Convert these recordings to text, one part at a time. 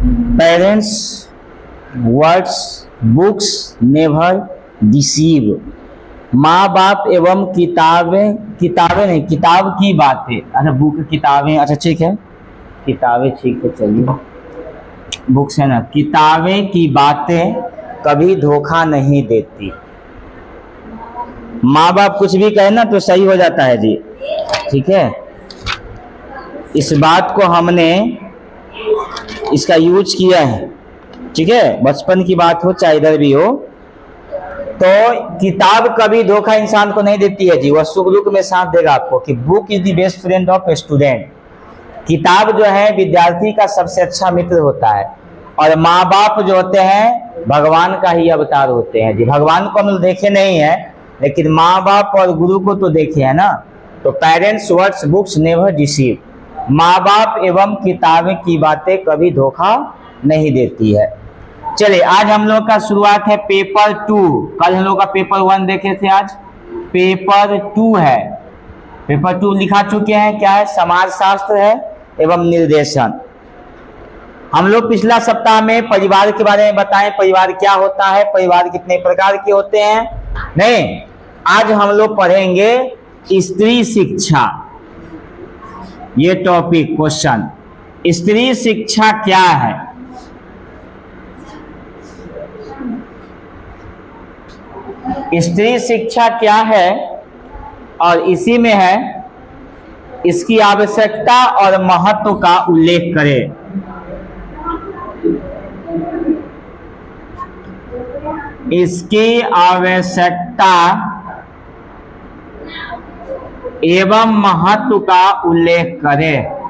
Parents words books never deceive. माँ बाप एवं किताबें, किताबें नहीं, किताब की बातें, अच्छा बुक किताबें, अच्छा ठीक है किताबें, ठीक है चलिए बुक्स है ना। किताबें की बातें कभी धोखा नहीं देती। माँ बाप कुछ भी कहे ना तो सही हो जाता है जी, ठीक है। इस बात को हमने इसका यूज किया है, ठीक है, बचपन की बात हो चाहे इधर भी हो। तो किताब कभी धोखा इंसान को नहीं देती है जी, वह सुख दुख में साथ देगा आपको। कि book is the best friend of a student. किताब जो है विद्यार्थी का सबसे अच्छा मित्र होता है। और माँ बाप जो होते हैं भगवान का ही अवतार होते हैं जी। भगवान को हम लोग देखे नहीं है, लेकिन माँ बाप और गुरु को तो देखे है ना। तो parents words books never deceive. माँ बाप एवं किताबें की बातें कभी धोखा नहीं देती है। चलिए आज हम लोग का शुरुआत है पेपर 2। कल हम लोग का पेपर 1 देखे थे, आज पेपर 2 है। पेपर 2 लिखा चुके हैं, क्या है, समाज शास्त्र है एवं निर्देशन। हम लोग पिछला सप्ताह में परिवार के बारे में बताएं, परिवार क्या होता है, परिवार कितने प्रकार के होते हैं। नहीं, आज हम लोग पढ़ेंगे स्त्री शिक्षा, ये टॉपिक क्वेश्चन। स्त्री शिक्षा क्या है? स्त्री शिक्षा क्या है और इसी में है इसकी आवश्यकता और महत्व का उल्लेख करें। इसकी आवश्यकता एवं महत्व का उल्लेख करें।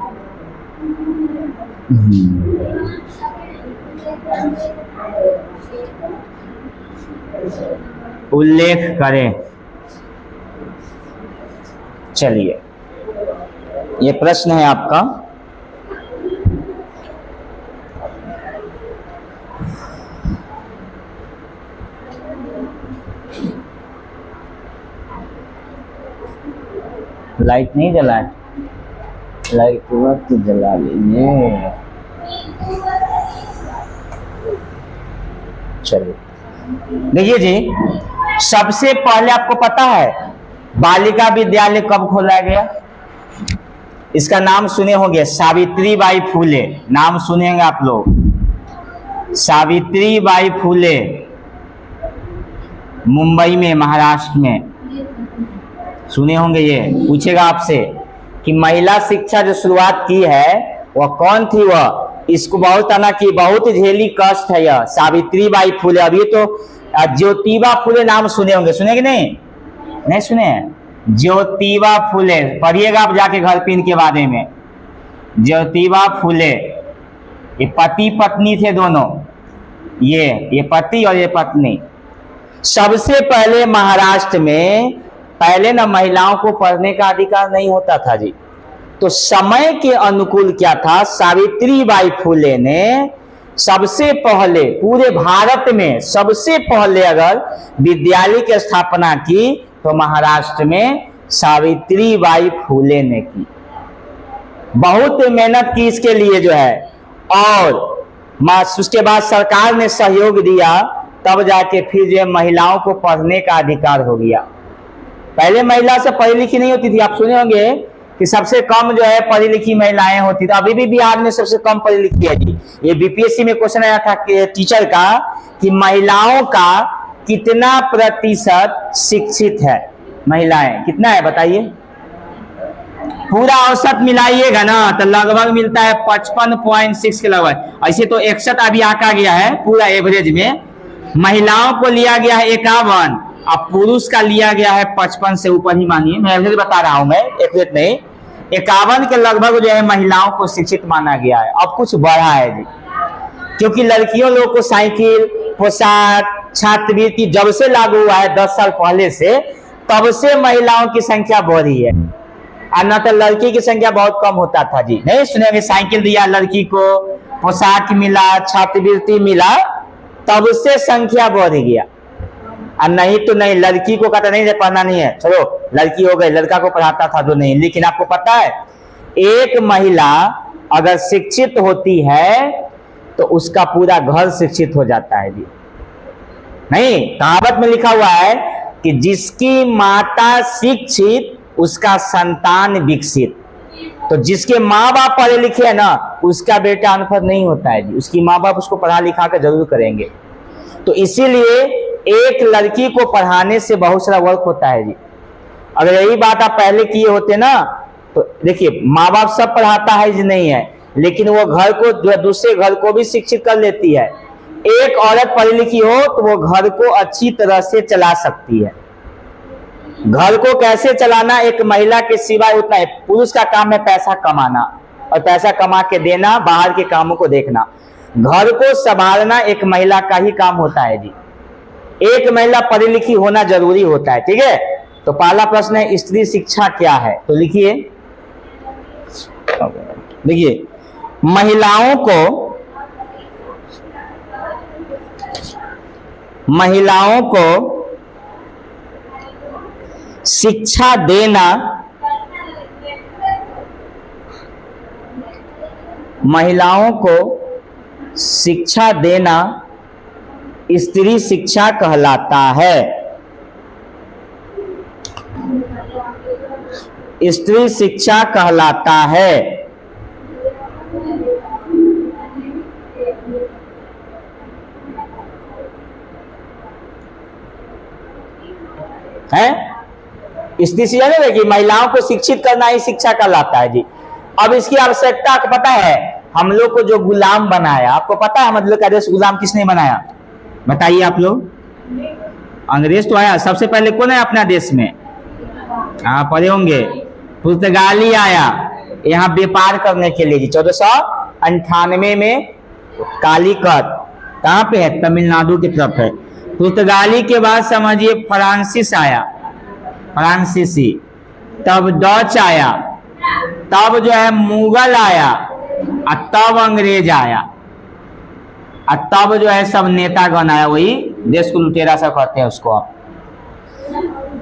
उल्लेख करें। चलिए ये प्रश्न है आपका। लाइट नहीं जला है, लाइट वक्त जला लीजिए। चलिए देखिए जी, सबसे पहले आपको पता है बालिका विद्यालय कब खोला गया? इसका नाम सुने होंगे, सावित्री बाई फूले। नाम सुनेंगे आप लोग, सावित्री बाई फूले, मुंबई में, महाराष्ट्र में सुने होंगे। ये पूछेगा आपसे कि महिला शिक्षा जो शुरुआत की है वह कौन थी? वह इसको बहुत आना की बहुत झेली कष्ट है यह, सावित्री बाई फूले। अभी तो ज्योतिबा फूले नाम सुने होंगे, सुने कि नहीं? नहीं सुने? ज्योतिबा फूले पढ़िएगा आप जाके घर पे इनके बारे में। ज्योतिबा फूले ये पति पत्नी थे दोनों, ये पति और ये पत्नी। सबसे पहले महाराष्ट्र में पहले ना महिलाओं को पढ़ने का अधिकार नहीं होता था जी। तो समय के अनुकूल क्या था, सावित्री बाई फूले ने सबसे पहले पूरे भारत में सबसे पहले अगर विद्यालय की स्थापना की तो महाराष्ट्र में सावित्री बाई फूले ने की। बहुत मेहनत की इसके लिए जो है, और उसके बाद सरकार ने सहयोग दिया, तब जाके फिर जो महिलाओं को पढ़ने का अधिकार हो गया। पहले महिला से पढ़ी लिखी नहीं होती थी। आप सुने होंगे कि सबसे कम जो है पढ़ी लिखी महिलाएं होती थी। अभी भी बिहार में सबसे कम पढ़ी लिखी है जी। ये बीपीएससी में क्वेश्चन आया था कि टीचर का कि महिलाओं का कितना प्रतिशत शिक्षित है, महिलाएं कितना है बताइए। पूरा औसत मिलाइएगा ना तो लगभग मिलता है 55.6 के लगभग। ऐसे तो 61 अभी आका गया है पूरा एवरेज में। महिलाओं को लिया गया है 51, अब पुरुष का लिया गया है 55 से ऊपर ही मानिए, मैं एवरेज बता रहा हूं, मैं एक्यूरेट नहीं। 51 के लगभग जो है महिलाओं को शिक्षित माना गया है। अब कुछ बढ़ा है जी, क्योंकि लड़कियों लोग को साइकिल, पोशाक, छात्रवृत्ति जब से लागू हुआ है 10 साल पहले से, तब से महिलाओं की संख्या बढ़ी है। और न तो लड़की की संख्या बहुत कम होता था जी। नहीं सुनेंगे, साइकिल दिया लड़की को, पोशाक मिला, छात्रवृत्ति मिला, तब से संख्या बढ़ गया। और नहीं तो नहीं, लड़की को कहता नहीं पढ़ना नहीं है, चलो लड़की हो गई, लड़का को पढ़ाता था जो नहीं। लेकिन आपको पता है एक महिला अगर शिक्षित होती है तो उसका पूरा घर शिक्षित हो जाता है जी। नहीं, कहावत में लिखा हुआ है कि जिसकी माता शिक्षित उसका संतान विकसित। तो जिसके माँ बाप पढ़े लिखे हैं ना, उसका बेटा अनपढ़ नहीं होता है जी, उसकी माँ बाप उसको पढ़ा लिखा कर जरूर करेंगे। तो इसीलिए एक लड़की को पढ़ाने से बहुत सारा वर्क होता है जी। अगर यही बात आप पहले किए होते ना, तो देखिए माँ बाप सब पढ़ाता है जी नहीं है, लेकिन वो घर को जो दूसरे घर को भी शिक्षित कर लेती है। एक औरत पढ़ी लिखी हो तो वो घर को अच्छी तरह से चला सकती है। घर को कैसे चलाना एक महिला के सिवाय उतना है। पुरुष का काम है पैसा कमाना और पैसा कमा के देना, बाहर के कामों को देखना। घर को संभालना एक महिला का ही काम होता है जी। एक महिला पढ़ी लिखी होना जरूरी होता है, ठीक है। तो पहला प्रश्न है स्त्री शिक्षा क्या है, तो लिखिए, देखिए महिलाओं को शिक्षा देना, महिलाओं को शिक्षा देना स्त्री शिक्षा कहलाता है। स्त्री शिक्षा कहलाता है। स्त्री शिक्षा नहीं है कि महिलाओं को शिक्षित करना ही शिक्षा कहलाता है जी। अब इसकी आवश्यकता आपको पता है, हम लोग को जो गुलाम बनाया, आपको पता है मतलब का देश गुलाम किसने बनाया, बताइए आप लोग। अंग्रेज तो आया सबसे पहले, कौन है अपना देश में, हाँ पढ़े होंगे, पुर्तगाली आया यहाँ व्यापार करने के लिए जी। 1498 में कालीकट कहाँ पे है, तमिलनाडु की तरफ है। पुर्तगाली के बाद समझिए फ्रांसिस आया, फ्रांसीसी, तब डच आया, तब जो है मुगल आया, और तब अंग्रेज आया, और तब जो है सब नेतागण आया, वही देश को लुटेरा सा कहते हैं उसको।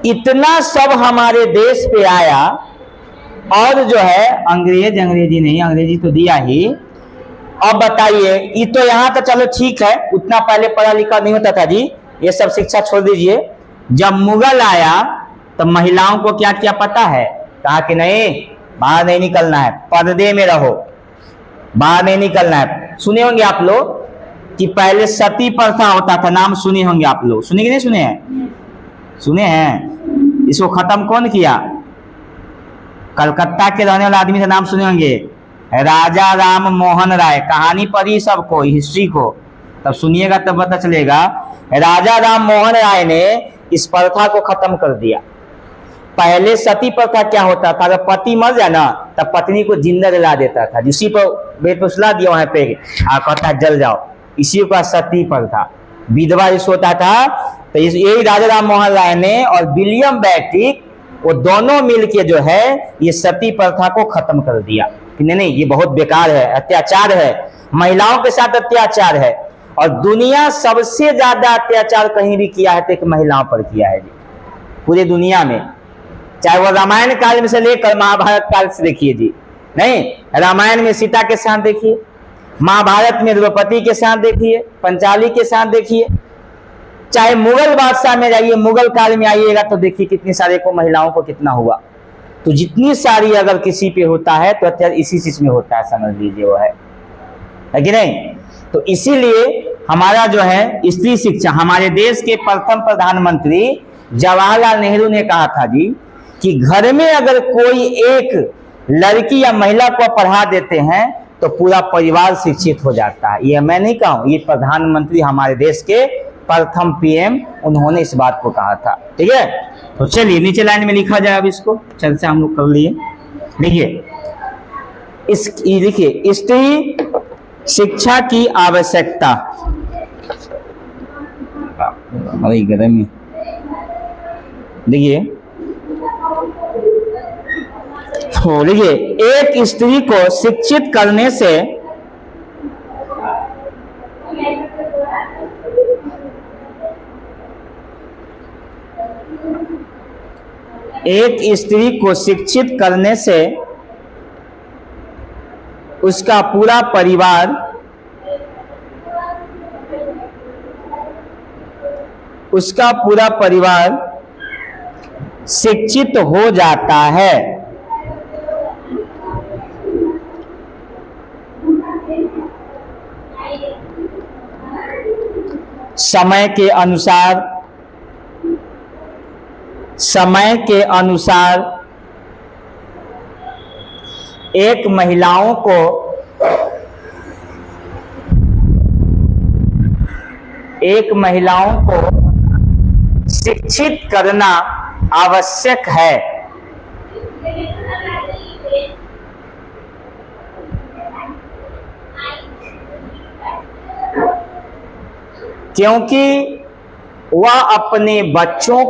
इतना सब हमारे देश पे आया और जो है अंग्रेजी नहीं, अंग्रेजी तो दिया ही। अब बताइए, ये तो यहाँ तो चलो ठीक है, उतना पहले पढ़ा लिखा नहीं होता था जी, ये सब शिक्षा छोड़ दीजिए। जब मुगल आया तो महिलाओं को क्या क्या पता है, कहा कि नहीं बाहर नहीं निकलना है, पर्दे में रहो, बाहर नहीं निकलना है। सुने होंगे आप लोग कि पहले सती प्रथा होता था, नाम सुने होंगे आप लोग, सुने कि नहीं सुने हैं, सुने हैं। इसको खत्म कौन किया, कलकत्ता के रहने वाला आदमी का नाम सुने होंगे, राजा राम मोहन राय। कहानी पढ़ी सबको, हिस्ट्री को, तब सुनिएगा तब पता चलेगा। राजा राम मोहन राय ने इस प्रथा को खत्म कर दिया। पहले सती प्रथा क्या होता था, जब पति मर जाए ना तब पत्नी को जिंदा जला देता था, जिसी पर बेड पर सुला दिया वहां पे कहता जल जाओ, इसी का सती प्रथा। विधवा जिस होता था, तो यही राजा राम मोहन राय ने और विलियम बेंटिक, वो दोनों मिलके जो है ये सती प्रथा को खत्म कर दिया कि नहीं ये बहुत बेकार है, अत्याचार है, महिलाओं के साथ अत्याचार है। और दुनिया सबसे ज्यादा अत्याचार कहीं भी किया है तो एक महिलाओं पर किया है जी, पूरी दुनिया में। चाहे वो रामायण काल में से लेकर महाभारत काल से देखिए जी, नहीं रामायण में सीता के साथ देखिए, महाभारत में द्रौपदी के साथ देखिए, पंचाली के साथ देखिए, चाहे मुगल बादशाह में जाइए, मुगल काल में आइएगा तो देखिए कितनी सारे को महिलाओं को कितना हुआ। तो जितनी सारी अगर किसी पे होता है तो अत्याचार इसी चीज में होता है, समझ लीजिए वो है कि नहीं। तो इसीलिए हमारा जो है स्त्री शिक्षा, हमारे देश के प्रथम प्रधानमंत्री जवाहरलाल नेहरू ने कहा था जी कि घर में अगर कोई एक लड़की या महिला को पढ़ा देते हैं तो पूरा परिवार शिक्षित हो जाता है। ये मैं नहीं कहूँ, ये प्रधानमंत्री हमारे देश के प्रथम पीएम, उन्होंने इस बात को कहा था, ठीक है। तो चलिए नीचे लाइन में लिखा जाए, अब इसको चर्चा हम लोग कर लिए। देखिए देखिए स्त्री शिक्षा की आवश्यकता, अरे गर्मी, देखिए तो देखिए एक स्त्री को शिक्षित करने से उसका पूरा परिवार उसका पूरा परिवार शिक्षित हो जाता है। समय के अनुसार एक महिलाओं को शिक्षित करना आवश्यक है। क्योंकि वह अपने बच्चों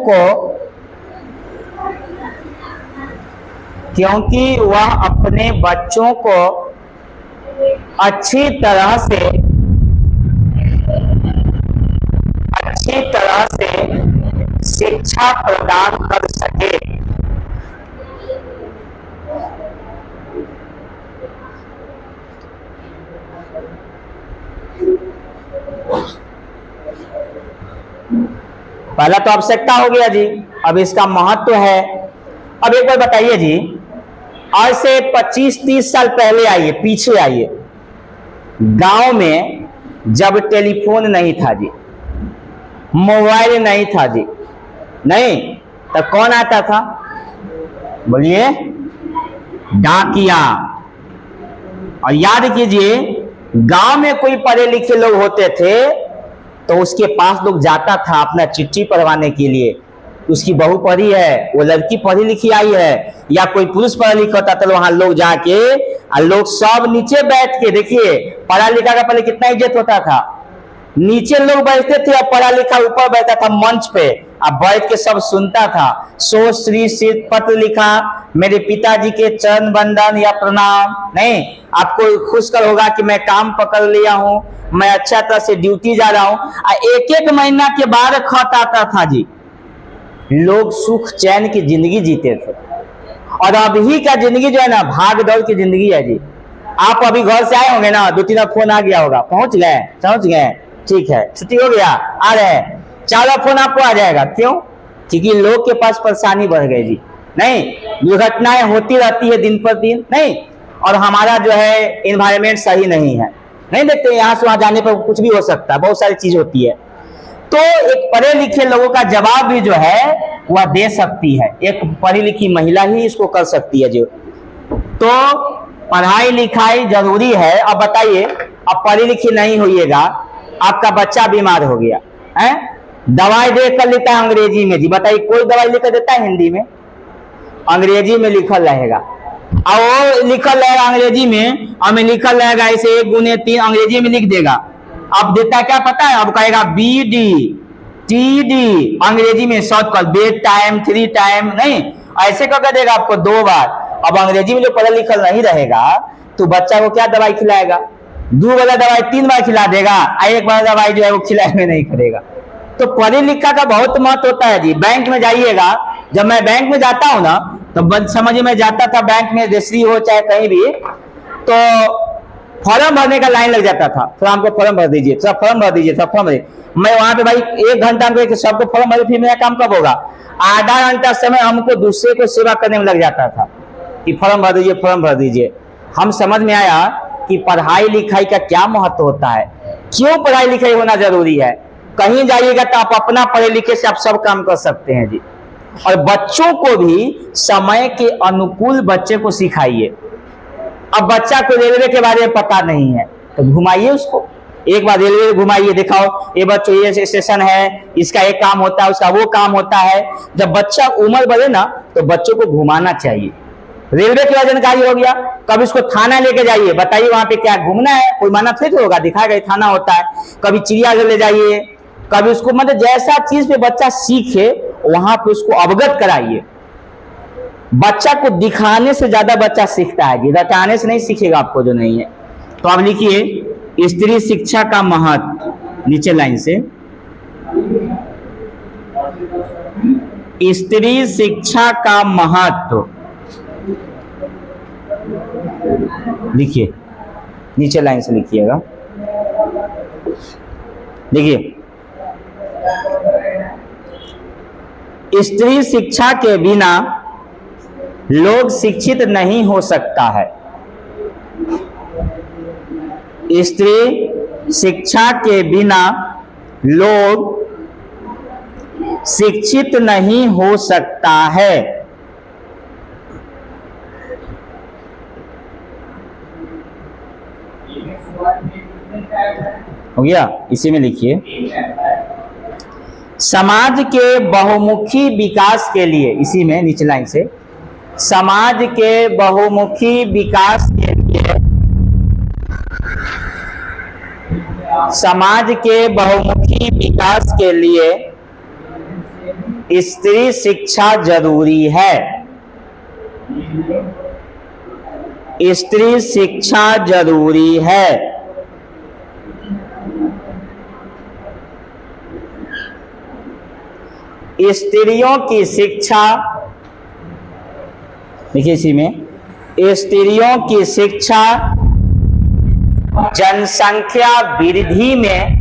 को अच्छी तरह से शिक्षा प्रदान कर सके। पहला तो आवश्यकता हो गया जी, अब इसका महत्व है। अब एक बार बताइए जी, आज से 25-30 साल पहले आइए, पीछे आइए, गांव में जब टेलीफोन नहीं था जी, मोबाइल नहीं था जी, नहीं तो कौन आता था? बोलिए, डाकिया। और याद कीजिए, गांव में कोई पढ़े लिखे लोग होते थे तो उसके पास लोग जाता था अपना चिट्ठी पढ़वाने के लिए। उसकी बहू पढ़ी है, वो लड़की पढ़ी लिखी आई है, या कोई पुरुष पढ़ा लिखा होता तो वहां लोग जाके लोग सब नीचे बैठ के, देखिए पढ़ा लिखा का पहले कितना इज्जत होता था, नीचे लोग बैठते थे और पढ़ा लिखा ऊपर बैठा था मंच पे, अब बैठ के सब सुनता था। सो श्री सिद्ध पत्र लिखा, मेरे पिताजी के चरण वंदन या प्रणाम, नहीं आपको खुशकर होगा कि मैं काम पकड़ लिया हूं, मैं अच्छा तरह से ड्यूटी जा रहा हूं। एक एक महीना के बाद खत आता था जी। लोग सुख चैन की जिंदगी जीते थे। और अभी का जिंदगी जो है ना, भाग दौड़ की जिंदगी है जी। आप अभी घर से आए होंगे ना, 2-3 फोन आ गया होगा, पहुंच गए, ठीक है, छुट्टी हो गया, आ रहे हैं, 4 फोन आपको आ जाएगा। क्यों? क्योंकि लोग के पास परेशानी बढ़ गई जी। नहीं, दुर्घटनाएं होती रहती है दिन पर दिन, नहीं, और हमारा जो है एनवायरमेंट सही नहीं है, नहीं देखते, यहाँ से वहां जाने पर कुछ भी हो सकता है, बहुत सारी चीज होती है। तो एक पढ़े लिखे लोगों का जवाब भी जो है वह दे सकती है, एक पढ़ी लिखी महिला ही इसको कर सकती है जो। तो पढ़ाई लिखाई जरूरी है। अब बताइए, अब पढ़ी लिखी नहीं होइएगा, आपका बच्चा बीमार हो गया है, दवाई दे कर लेता है अंग्रेजी में जी, बताइए कोई दवाई लिखकर देता है हिंदी में? अंग्रेजी में लिखल रहेगा, और वो लिखल रहेगा अंग्रेजी में, और में लिखल रहेगा ऐसे 1 गुने 3 अंग्रेजी में लिख देगा। अब देता क्या पता है? अब कहेगा BD TD अंग्रेजी में शॉर्टकट, बेड टाइम 3 टाइम, नहीं ऐसे करके देगा आपको 2 बार। अब अंग्रेजी में जो पढ़ा लिखल नहीं रहेगा तो बच्चा को क्या दवाई खिलाएगा? 2 वाला दवाई 3 बार खिला देगा, 1 बार दवाई जो है वो खिलाए नहीं करेगा। तो पढ़े लिखा का बहुत महत्व होता है जी। बैंक में जाइएगा, जब मैं बैंक में जाता हूं ना, तो समझिए मैं जाता था बैंक में, रजिस्ट्री हो चाहे कहीं भी, तो फॉर्म भरने का लाइन लग जाता था, तो हमको फॉर्म भर दीजिए, सब फॉर्म भर दीजिए, सब फॉर्म भर। मैं वहां पे भाई 1 घंटा में सबको फॉर्म भर, फिर मेरा काम कब होगा? आधा घंटा समय हमको दूसरे को सेवा करने में लग जाता था कि फॉर्म भर दीजिए, फॉर्म भर दीजिए। हम समझ में आया कि पढ़ाई लिखाई का क्या महत्व होता है, क्यों पढ़ाई लिखाई होना जरूरी है। कहीं जाइएगा तो आप अपना पढ़े लिखे से आप सब काम कर सकते हैं जी। और बच्चों को भी समय के अनुकूल बच्चे को सिखाइए। अब बच्चा को रेलवे के बारे में पता नहीं है तो घुमाइए उसको, एक बार रेलवे घुमाइए, दिखाओ ये बच्चों ये स्टेशन है, इसका एक काम होता है, उसका वो काम होता है। जब बच्चा उम्र बढ़े ना तो बच्चों को घुमाना चाहिए। रेलवे की जानकारी हो गया, कभी इसको थाना लेके जाइए, बताइए वहां पे क्या घूमना है, कोई मना थोड़ी होगा, दिखाएगा थाना होता है। कभी चिड़ियाघर ले जाइए, कभी उसको मतलब जैसा चीज पे बच्चा सीखे वहां पे उसको अवगत कराइए। बच्चा को दिखाने से ज्यादा बच्चा सीखता है जी, रटाने से नहीं सीखेगा आपको जो नहीं है। तो आप लिखिए स्त्री शिक्षा का महत्व, नीचे लाइन से, स्त्री शिक्षा का महत्व लिखिए, नीचे लाइन से लिखिएगा। देखिए स्त्री शिक्षा के बिना लोग शिक्षित नहीं हो सकता है। स्त्री शिक्षा के बिना लोग शिक्षित नहीं हो सकता है। हो गया? इसी में लिखिए, समाज के बहुमुखी विकास के लिए, इसी में नीचे लाइन से, समाज के बहुमुखी विकास के लिए, समाज के बहुमुखी विकास के लिए स्त्री शिक्षा जरूरी है। स्त्री शिक्षा जरूरी है। स्त्रियों की शिक्षा, देखिए इसी में, स्त्रियों की शिक्षा जनसंख्या वृद्धि में,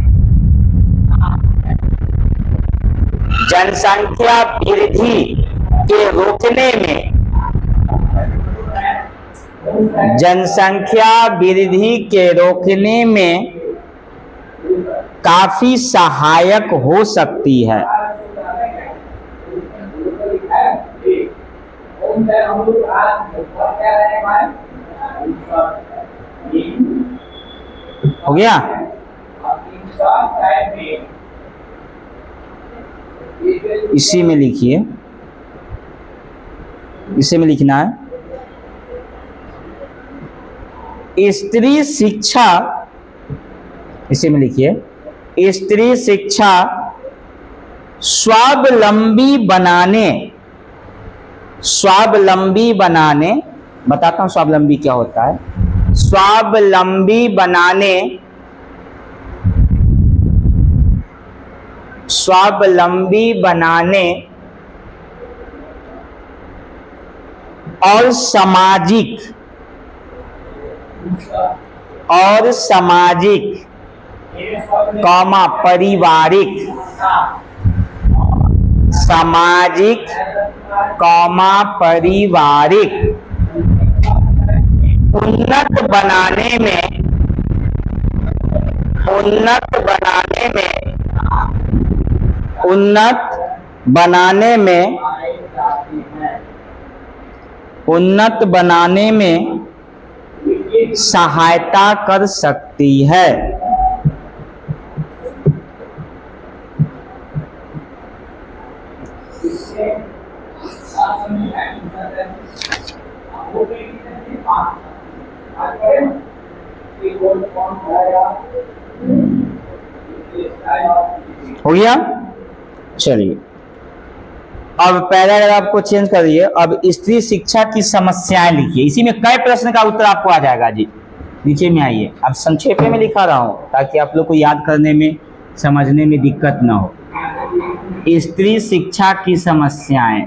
जनसंख्या वृद्धि के रोकने में, जनसंख्या वृद्धि के रोकने में काफी सहायक हो सकती है। हो गया? इसी में लिखिए, इसी में लिखना है, स्त्री शिक्षा, इसी में लिखिए, स्त्री शिक्षा स्वावलंबी बनाने, स्वावलंबी बनाने, बताता हूं स्वावलंबी क्या होता है। स्वावलंबी बनाने, स्वावलंबी बनाने और सामाजिक, और सामाजिक कौमा पारिवारिक, सामाजिक कौमा पारिवारिक उन्नत बनाने में, उन्नत बनाने में, उन्नत बनाने में, उन्नत बनाने में सहायता कर सकती है। हो गया? चलिए, अब पैराग्राफ को चेंज करिए। अब स्त्री शिक्षा की समस्याएं लिखिए। इसी में कई प्रश्न का उत्तर आपको आ जाएगा जी। नीचे में आइए, अब संक्षेप में लिखा रहा हूं ताकि आप लोग को याद करने में, समझने में दिक्कत ना हो। स्त्री शिक्षा की समस्याएं।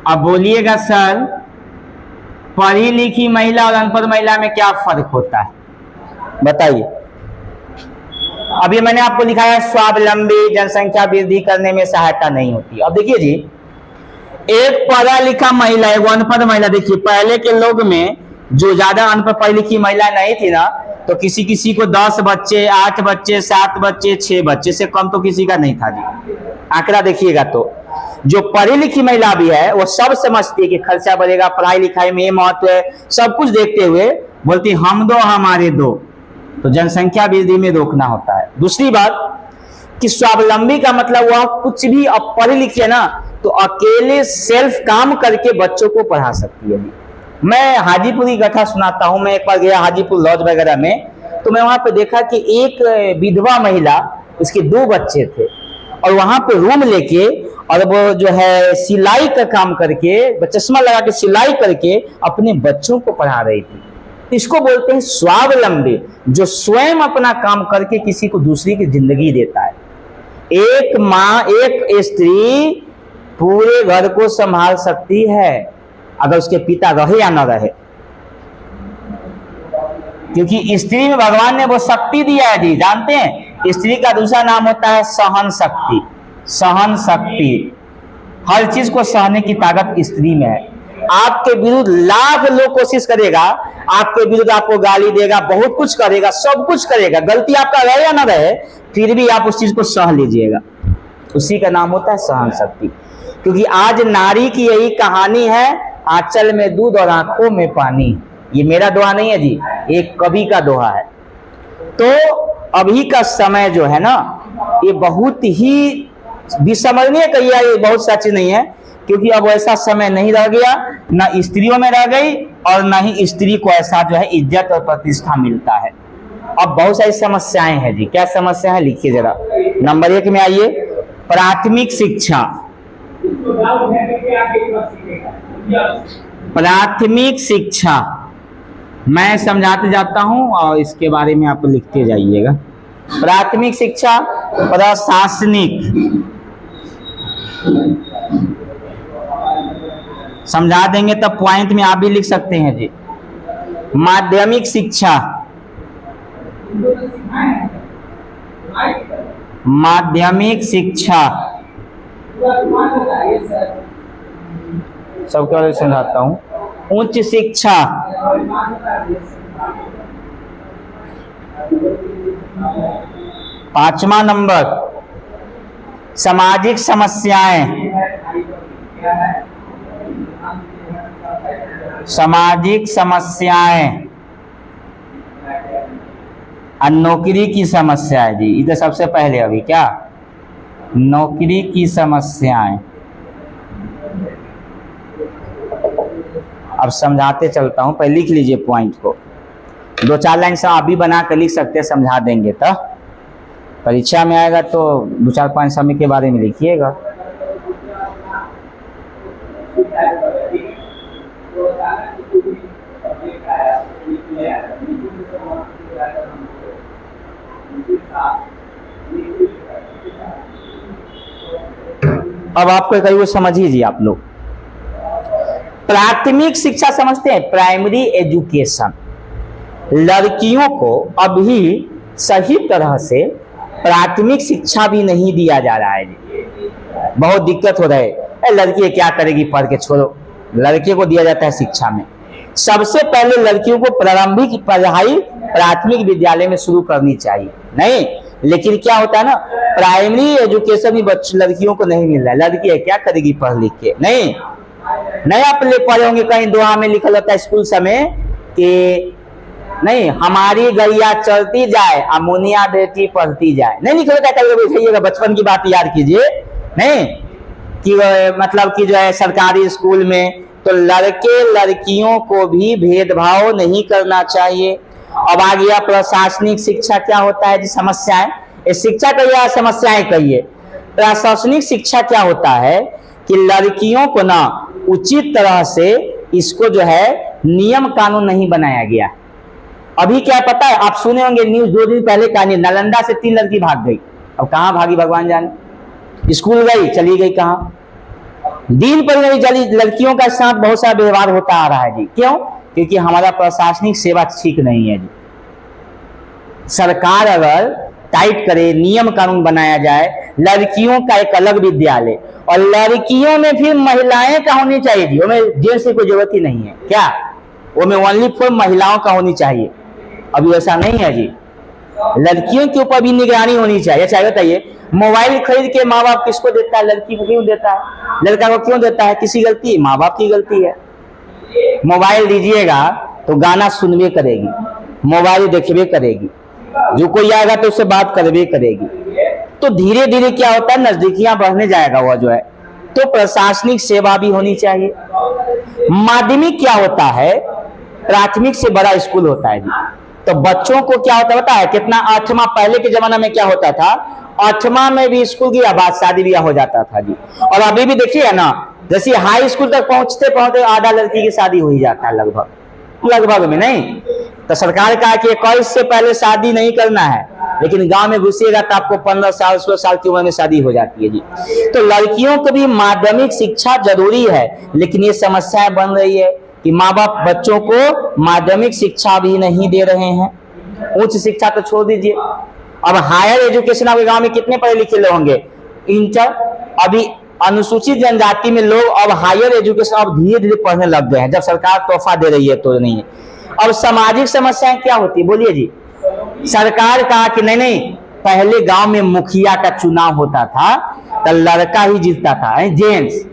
अब बोलिएगा सर, पढ़ी लिखी महिला और अनपढ़ महिला में क्या फर्क होता है, बताइए। अभी मैंने आपको लिखा है स्वावलंबी, जनसंख्या वृद्धि करने में सहायता नहीं होती। अब देखिए जी, एक पढ़ा लिखा महिला, एक अनपढ़ महिला, देखिए पहले के लोग में जो ज्यादा अनपढ़ पढ़ी लिखी महिला नहीं थी ना, तो किसी किसी को 10 बच्चे, 8 बच्चे, 7 बच्चे, 6 बच्चे से कम तो किसी का नहीं था जी। आंकड़ा देखिएगा तो जो पढ़ी लिखी महिला भी है वो सब समझती है कि खर्चा बढ़ेगा, पढ़ाई लिखाई में ये महत्व है, सब कुछ देखते हुए बोलती हम दो हमारे दो, तो जनसंख्या वृद्धि में रोकना होता है। दूसरी बात कि स्वावलंबी का मतलब वह कुछ भी, अब पढ़ी लिखी है ना तो अकेले सेल्फ काम करके बच्चों को पढ़ा सकती है। मैं हाजीपुर की कथा सुनाता हूं। मैं एक बार गया हाजीपुर लॉज वगैरह में, तो मैं वहां पे देखा कि एक विधवा महिला, उसके 2 बच्चे थे और वहां पे रूम लेके और वो जो है सिलाई का काम करके, चश्मा लगा के सिलाई करके अपने बच्चों को पढ़ा रही थी। इसको बोलते हैं स्वावलंबी, जो स्वयं अपना काम करके किसी को दूसरी की जिंदगी देता है। एक माँ, एक स्त्री पूरे घर को संभाल सकती है अगर उसके पिता रहे या न रहे, क्योंकि स्त्री में भगवान ने वो शक्ति दिया है जी। जानते हैं स्त्री का दूसरा नाम होता है सहन शक्ति। सहन शक्ति, हर चीज को सहने की ताकत स्त्री में है। आपके विरुद्ध लाख लोग कोशिश करेगा, आपके विरुद्ध आपको गाली देगा, बहुत कुछ करेगा, सब कुछ करेगा, गलती आपका रहे या ना रहे, फिर भी आप उस चीज को सह लीजिएगा। उसी का नाम होता है सहन शक्ति। क्योंकि आज नारी की यही कहानी है, आंचल में दूध और आंखों में पानी। ये मेरा दोहा नहीं है जी, एक कवि का दोहा है। तो अभी का समय जो है ना, ये बहुत ही विस्मरणीय कहिए, ये बहुत सा चीज नहीं है, क्योंकि अब ऐसा समय नहीं रह गया, ना स्त्रियों में रह गई और ना ही स्त्री को ऐसा जो है इज्जत और प्रतिष्ठा मिलता है। अब बहुत सारी समस्याएं हैं जी। क्या समस्या है, लिखिए जरा। नंबर 1 में आइए, प्राथमिक शिक्षा। प्राथमिक शिक्षा मैं समझाते जाता हूं और इसके बारे में आप लिखते जाइएगा। प्राथमिक शिक्षा, प्रशासनिक, समझा देंगे तब पॉइंट में आप भी लिख सकते हैं जी। माध्यमिक शिक्षा, माध्यमिक शिक्षा सबके बारे में समझाता हूं। उच्च शिक्षा, पांचवा नंबर सामाजिक समस्याएं, सामाजिक समस्याएं और नौकरी की समस्या है जी। इधर सबसे पहले अभी क्या, नौकरी की समस्याएं। अब समझाते चलता हूं, पहले लिख लीजिए पॉइंट को। 2-4 लाइन से आप भी बना कर लिख सकते हैं, समझा देंगे तो परीक्षा में आएगा तो 2-4-5 समय के बारे में लिखिएगा। अब आपको कहीं वो समझ लीजिए आप लोग। प्राथमिक शिक्षा समझते हैं, प्राइमरी एजुकेशन। लड़कियों को अभी सही तरह से प्राथमिक शिक्षा भी नहीं दिया जा रहा है जी। बहुत दिक्कत हो रहा है, लड़की क्या करेगी पढ़ के, छोड़ो। लड़के को दिया जाता है शिक्षा में। सबसे पहले लड़कियों को प्रारंभिक पढ़ाई प्राथमिक विद्यालय में शुरू करनी चाहिए, नहीं। लेकिन क्या होता है ना, प्राइमरी एजुकेशन भी लड़कियों को नहीं मिल रहा है। लड़की है क्या करेगी पढ़ लिख के, नहीं। नहीं आप पढ़े होंगे कहीं दोहा में लिखा होता है स्कूल समय कि नहीं, हमारी गैया चलती जाए, अमुनिया बेटी पढ़ती जाए, नहीं लिखा होता है। बचपन की बात याद कीजिए, नहीं कि मतलब कि जो है सरकारी स्कूल में तो लड़के लड़कियों को भी भेदभाव नहीं करना चाहिए। अब आ गया प्रशासनिक शिक्षा। क्या होता है जी, समस्याएं। शिक्षा कहिए समस्याएं कहिए। प्रशासनिक शिक्षा क्या होता है कि लड़कियों को ना उचित तरह से इसको जो है नियम कानून नहीं बनाया गया। अभी क्या पता है, आप सुने होंगे न्यूज 2 दिन पहले कहानी, नालंदा से 3 लड़की भाग गई। अब कहां भागी भगवान जाने, स्कूल गई चली गई कहां, दिन पर नहीं चली। लड़कियों का साथ बहुत सारा व्यवहार होता आ रहा है जी। क्यों? क्योंकि हमारा प्रशासनिक सेवा ठीक नहीं है जी। सरकार अगर टाइट करे, नियम कानून बनाया जाए, लड़कियों का एक अलग विद्यालय, और लड़कियों में फिर महिलाएं का होनी चाहिए जी। उनमें जेंट्स की कोई जरूरत ही नहीं है, क्या वो में ओनली फॉर महिलाओं का होनी चाहिए। अभी ऐसा नहीं है जी। लड़कियों के ऊपर भी निगरानी होनी चाहिए। अच्छा बताइए, मोबाइल खरीद के माँ बाप किसको देता है, लड़की को क्यों देता है, लड़का को क्यों देता है? किसी गलती, माँ बाप की गलती है। मोबाइल दीजिएगा तो गाना सुनवे करेगी, मोबाइल देखबे करेगी, जो कोई आएगा तो उससे बात करवे करेगी। तो धीरे धीरे क्या होता है, नजदीकियां बढ़ने जाएगा वह जो है। तो प्रशासनिक सेवा भी होनी चाहिए। माध्यमिक क्या होता है, प्राथमिक से बड़ा स्कूल होता है जी। तो बच्चों को क्या होता है कितना, 8वां, पहले के जमाना में क्या होता था, 8वां में भी स्कूल की बाद शादी ब्याह हो जाता था जी। और अभी भी देखिए ना, जैसे हाई स्कूल तक पहुंचते पहुंचते आधा लड़की की शादी हो ही जाता है, लगभग में, नहीं। तो सरकार कहा कि 21 से पहले शादी नहीं करना है, लेकिन गांव में घुसिएगा तो आपको 15 साल 16 साल की उम्र में शादी हो जाती है जी। तो लड़कियों को भी माध्यमिक शिक्षा जरूरी है, लेकिन ये समस्याएं बन रही है कि माँ बाप बच्चों को माध्यमिक शिक्षा भी नहीं दे रहे हैं। उच्च शिक्षा तो छोड़ दीजिए, अब हायर एजुकेशन आपके गांव में कितने पढ़े लिखे लोग होंगे, इंटर, अभी अनुसूचित जनजाति में लोग अब हायर एजुकेशन अब धीरे धीरे पढ़ने लग गए हैं, जब सरकार तोहफा दे रही है तो नहीं है। अब सामाजिक समस्याएं क्या होती है बोलिए जी। सरकार कहा कि नहीं नहीं, पहले गांव में मुखिया का चुनाव होता था तो लड़का ही जीतता था, जेंट्स।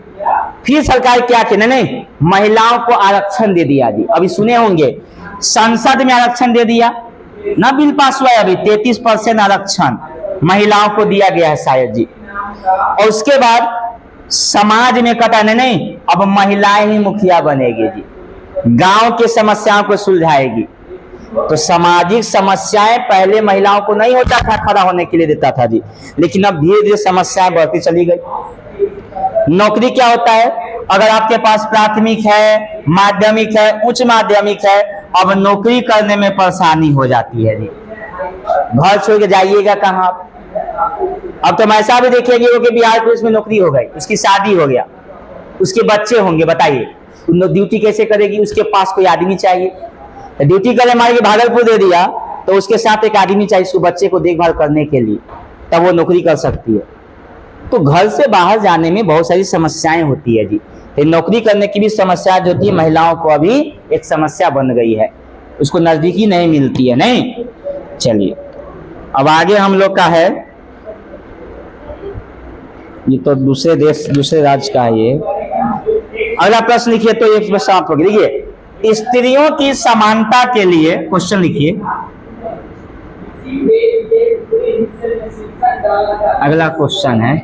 फिर सरकार क्या की, नहीं नहीं, महिलाओं को आरक्षण दे दिया जी। अभी सुने होंगे संसद में आरक्षण दे दिया ना, बिल पास हुआ है अभी 33% आरक्षण महिलाओं को दिया गया है शायद जी। और उसके बाद समाज में कहता नहीं नहीं, अब महिलाएं ही मुखिया बनेगी जी, गांव की समस्याओं को सुलझाएगी। तो सामाजिक समस्याएं पहले महिलाओं को नहीं होता था, खड़ा होने के लिए देता था जी, लेकिन अब धीरे धीरे समस्याएं बढ़ती चली गई। नौकरी क्या होता है, अगर आपके पास प्राथमिक है, माध्यमिक है, उच्च माध्यमिक है, अब नौकरी करने में परेशानी हो जाती है जी। घर छोड़ के जाइएगा कहाँ आप? अब तो ऐसा भी देखिएगा कि बिहार पुलिस में नौकरी हो गई, उसकी शादी हो गया, उसके बच्चे होंगे, बताइए ड्यूटी कैसे करेगी? उसके पास कोई आदमी चाहिए। ड्यूटी करे मारे भागलपुर दे दिया तो उसके साथ एक आदमी चाहिए उसको बच्चे को देखभाल करने के लिए, तब वो नौकरी कर सकती है। तो घर से बाहर जाने में बहुत सारी समस्याएं होती है जी। तो नौकरी करने की भी समस्या जो होती है महिलाओं को अभी एक समस्या बन गई है, उसको नजदीकी नहीं मिलती है। नहीं, चलिए अब आगे हम लोग का है, ये तो दूसरे देश दूसरे राज्य का है ये। अगला प्रश्न लिखिए, तो ये समाप्त हो गया। देखिए स्त्रियों की समानता के लिए क्वेश्चन लिखिए। अगला क्वेश्चन है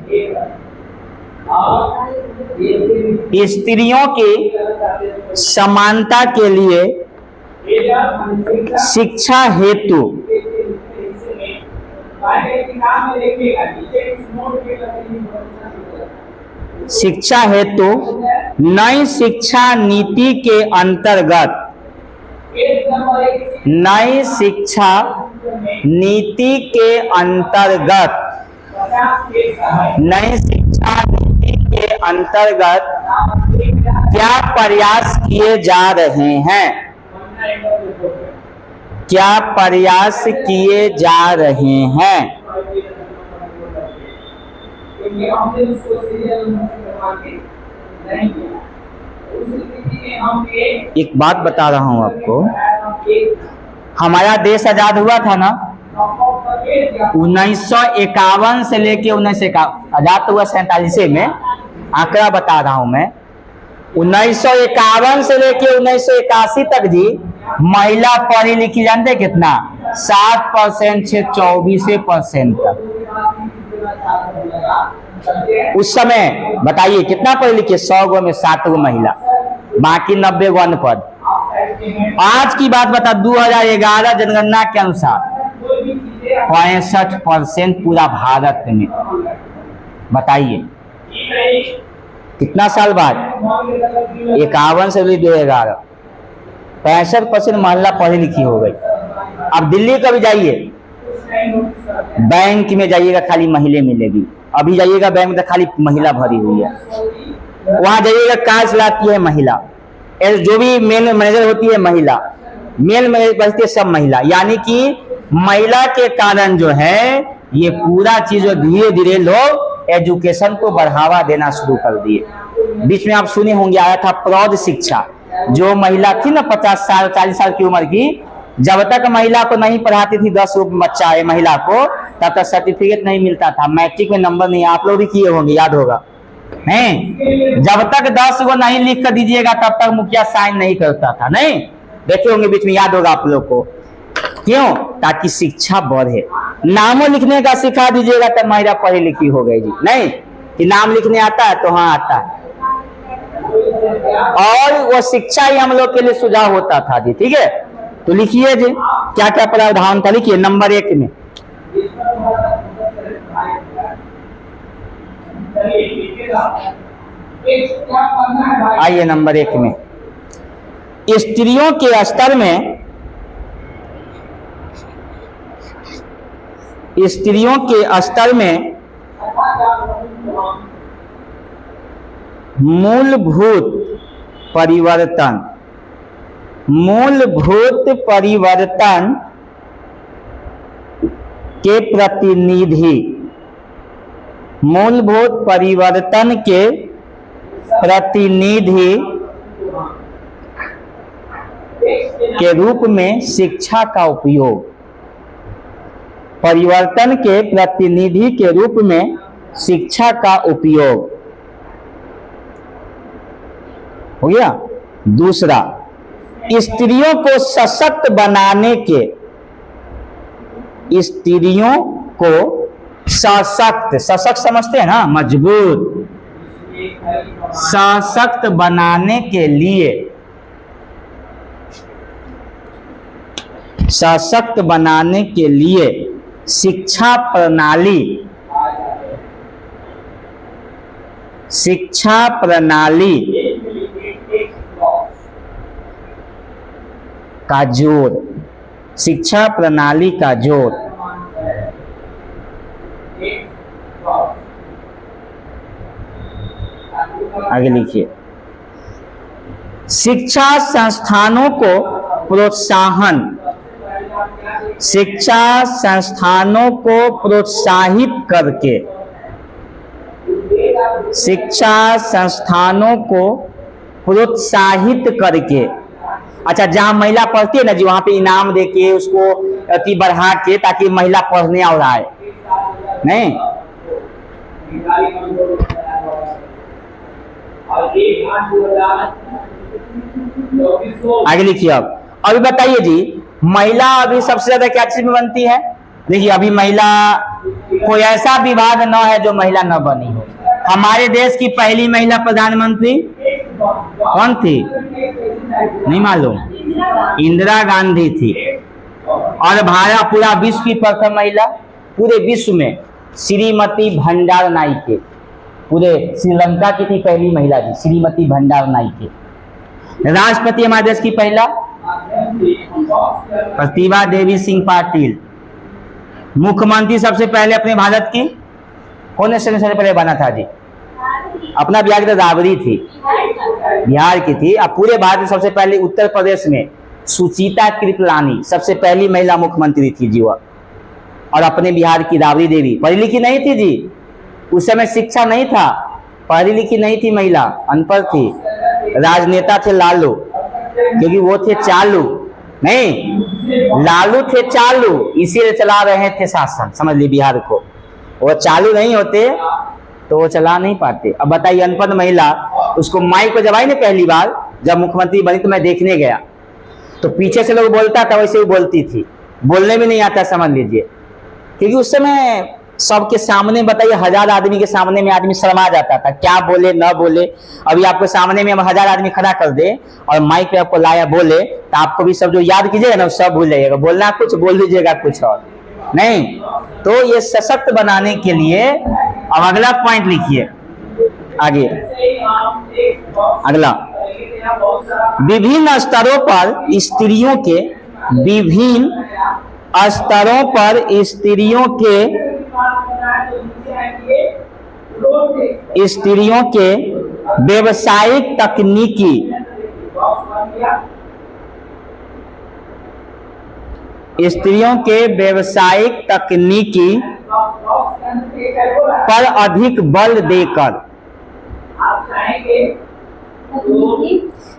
स्त्रियों की समानता के लिए शिक्षा हेतु नई शिक्षा नीति के अंतर्गत क्या प्रयास किए जा रहे हैं? क्या प्रयास किए जा रहे हैं? एक बात बता रहा हूं आपको, हमारा देश आजाद हुआ था ना 1951 से लेके 1951, आजाद तो हुआ 47 में, आंकड़ा बता रहा हूं मैं। 1951 से लेके 1981 तक जी महिला पढ़ी लिखी जानते कितना? 7% से 24% तक। उस समय बताइए कितना पढ़े लिखे? 100 गो में 7 गो महिला, बाकी 90 गो अनपढ़। आज की बात बता, 2011 जनगणना के अनुसार 65% पूरा भारत में। बताइए कितना साल बाद? 51 से 2011 65% महिला पढ़ी लिखी हो गई। अब दिल्ली कभी जाइए, बैंक में जाइएगा खाली महिला मिलेगी। अभी जाइएगा बैंक में तो खाली महिला भरी हुई है। वहां जाइएगा कार चलाती है महिला, जो भी मेन मैनेजर होती है महिला, मेन मैनेजर बचती है सब महिला। यानी कि महिला के कारण जो है ये पूरा चीज धीरे धीरे लोग एजुकेशन को बढ़ावा देना शुरू कर दिए। बीच में आप सुने होंगे आया था प्रौढ़ शिक्षा, जो महिला थी ना 50 साल 40 साल की उम्र की, जब तक महिला को नहीं पढ़ाती थी 10 बच्चा है महिला को, तब तक सर्टिफिकेट नहीं मिलता था, मैट्रिक में नंबर नहीं। आप लोग भी किए होंगे, याद होगा नहीं? जब तक 10 गो नहीं लिख कर दीजिएगा तब तक मुखिया साइन नहीं करता था। नहीं देखे होंगे बीच में, याद होगा आप लोग को। क्यों? ताकि शिक्षा बढ़े। नामों लिखने का सिखा दीजिएगा तब महिला पढ़ी लिखी हो गई जी। नहीं कि नाम लिखने आता है तो हाँ आता है, और वो शिक्षा ही हम लोग के लिए सुझाव होता था जी। ठीक है, तो लिखिए जी क्या क्या प्रावधान था, लिखिए नंबर 1 में। आइए नंबर 1 में, स्त्रियों के स्तर में मूलभूत परिवर्तन के प्रतिनिधि मूलभूत परिवर्तन के प्रतिनिधि के रूप में शिक्षा का उपयोग। परिवर्तन के प्रतिनिधि के रूप में शिक्षा का उपयोग हो गया। दूसरा, स्त्रियों को सशक्त बनाने के, स्त्रियों को सशक्त, सशक्त समझते हैं ना, मजबूत, सशक्त बनाने के लिए, सशक्त बनाने के लिए शिक्षा प्रणाली, शिक्षा प्रणाली का जोर, शिक्षा प्रणाली का जोर। आगे लिखिए, शिक्षा संस्थानों को प्रोत्साहन, शिक्षा संस्थानों को प्रोत्साहित करके, शिक्षा संस्थानों को प्रोत्साहित करके। अच्छा, जहां महिला पढ़ती है ना जी, वहां पे इनाम देके उसको अति बढ़ा के, ताकि महिला पढ़ने और आए। नहीं, आगे लिखिए। अब अभी बताइए जी, महिला अभी सबसे ज्यादा क्या चीज में बनती है? देखिए, अभी महिला कोई ऐसा विभाग न है जो महिला न बनी हो। हमारे देश की पहली महिला प्रधानमंत्री कौन थी? नहीं मालूम? इंदिरा गांधी थी। और भारत, पूरा विश्व की प्रथम महिला, पूरे विश्व में श्रीमती भंडार नायके, पूरे श्रीलंका की थी पहली महिला थी श्रीमती भंडार नायके। राष्ट्रपति हमारे देश की पहला प्रतिभा देवी सिंह पाटिल। मुख्यमंत्री सबसे पहले अपने भारत की कौन सबसे पहले बना था जी? अपना बिहार की तो राबड़ी थी, बिहार की थी। अब पूरे भारत में सबसे पहले उत्तर प्रदेश में सुचिता कृपलानी सबसे पहली महिला मुख्यमंत्री थी जी वह। और अपने बिहार की राबड़ी देवी पढ़ी लिखी नहीं थी जी, उस समय शिक्षा नहीं था, पढ़ी लिखी नहीं थी महिला, अनपढ़ थी। राजनेता थे लालू, क्योंकि वो थे चालू, नहीं लालू थे चालू, इसीलिए चला रहे थे शासन, समझ ली बिहार को। वो चालू नहीं होते तो वो चला नहीं पाते। अब बताइए, अनपढ़ महिला, उसको माइक को जब आई ना पहली बार, जब मुख्यमंत्री बनी, तो मैं देखने गया, तो पीछे से लोग बोलता था वैसे वो बोलती थी, बोलने भी नहीं आता, समझ लीजिए। क्योंकि उस समय सबके सामने, बताइए 1000 आदमी के सामने में आदमी शर्मा जाता था, क्या बोले न बोले। अभी आपको सामने में 1000 आदमी खड़ा कर दे और माइक पे आपको लाया बोले, तो आपको भी सब जो याद कीजिएगा ना सब भूल जाइएगा, बोलना कुछ, बोल दीजिएगा कुछ और नहीं। तो ये सशक्त बनाने के लिए, अब अगला पॉइंट लिखिए आगे, अगला, विभिन्न स्तरों पर स्त्रियों के, विभिन्न स्तरों पर स्त्रियों के व्यवसायिक तकनीकी, स्त्रियों के व्यवसायिक तकनीकी पर अधिक बल देकर,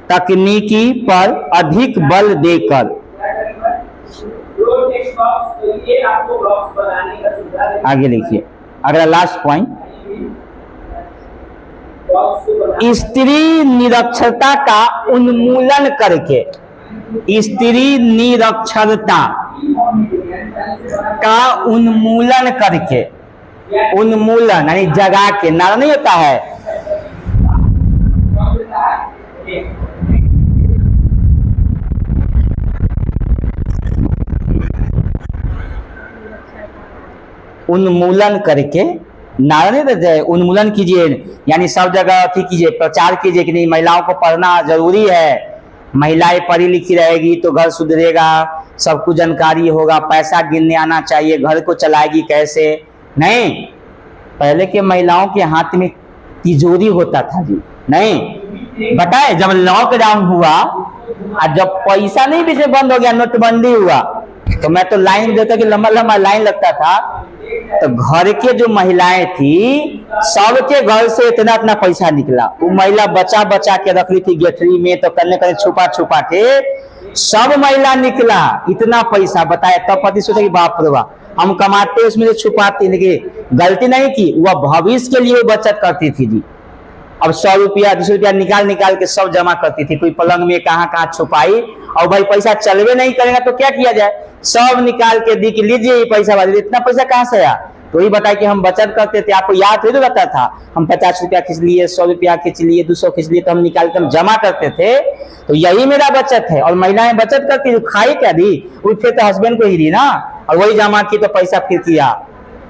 तकनीकी पर अधिक बल देकर। आगे लिखिए, अगला लास्ट पॉइंट, स्त्री निरक्षरता का उन्मूलन करके, स्त्री निरक्षरता का उन्मूलन करके, उन्मूलन यानी जगा के, नारा नहीं होता है, उन्मूलन करके, नारा नहीं देते, उन्मूलन कीजिए, यानी सब जगह ठीक कीजिए, प्रचार कीजिए कि नहीं महिलाओं को पढ़ना जरूरी है, महिलाएं पढ़ी लिखी रहेगी तो घर सुधरेगा, सब कुछ जानकारी होगा, पैसा गिनने आना चाहिए, घर को चलाएगी कैसे। नहीं, पहले के महिलाओं के हाथ में तिजोरी होता था जी, नहीं बताए, जब लॉकडाउन हुआ और जब पैसा नहीं पीछे बंद हो गया, नोटबंदी हुआ, तो मैं तो लाइन देता कि लंबा लंबा लाइन लगता था, तो घर के जो महिलाएं थी सबके घर से इतना इतना पैसा निकला। वो महिला बचा बचा के रख ली थी गेठरी में, तो करने करने छुपा छुपा के सब महिला निकला इतना पैसा, बताए। तब पति सोचा कि बाप रे बाप, हम कमाते उसमें से छुपाते, लेकिन गलती नहीं की, वह भविष्य के लिए बचत करती थी जी। अब 100 रुपया 200 रुपया निकाल निकाल के सब जमा करती थी, कोई पलंग में कहाँ कहाँ छुपाई। और भाई पैसा चलवे नहीं करेगा तो क्या किया जाए, सब निकाल के दी कि लीजिए ये पैसा वाले। इतना पैसा कहाँ से आया, तो ही बताया कि हम बचत करते थे। आपको याद थोड़ी रहता था, हम 50 रुपया खींच लिए, 100 रुपया खींच लिए, 200 खींच लिए, तो हम निकाल के हम जमा करते थे। तो यही मेरा बचत है। और महिलाएं बचत करती, खाई क्या दी, उठे तो हस्बैंड को ही दी ना, और वही जमा की तो पैसा फिर किया।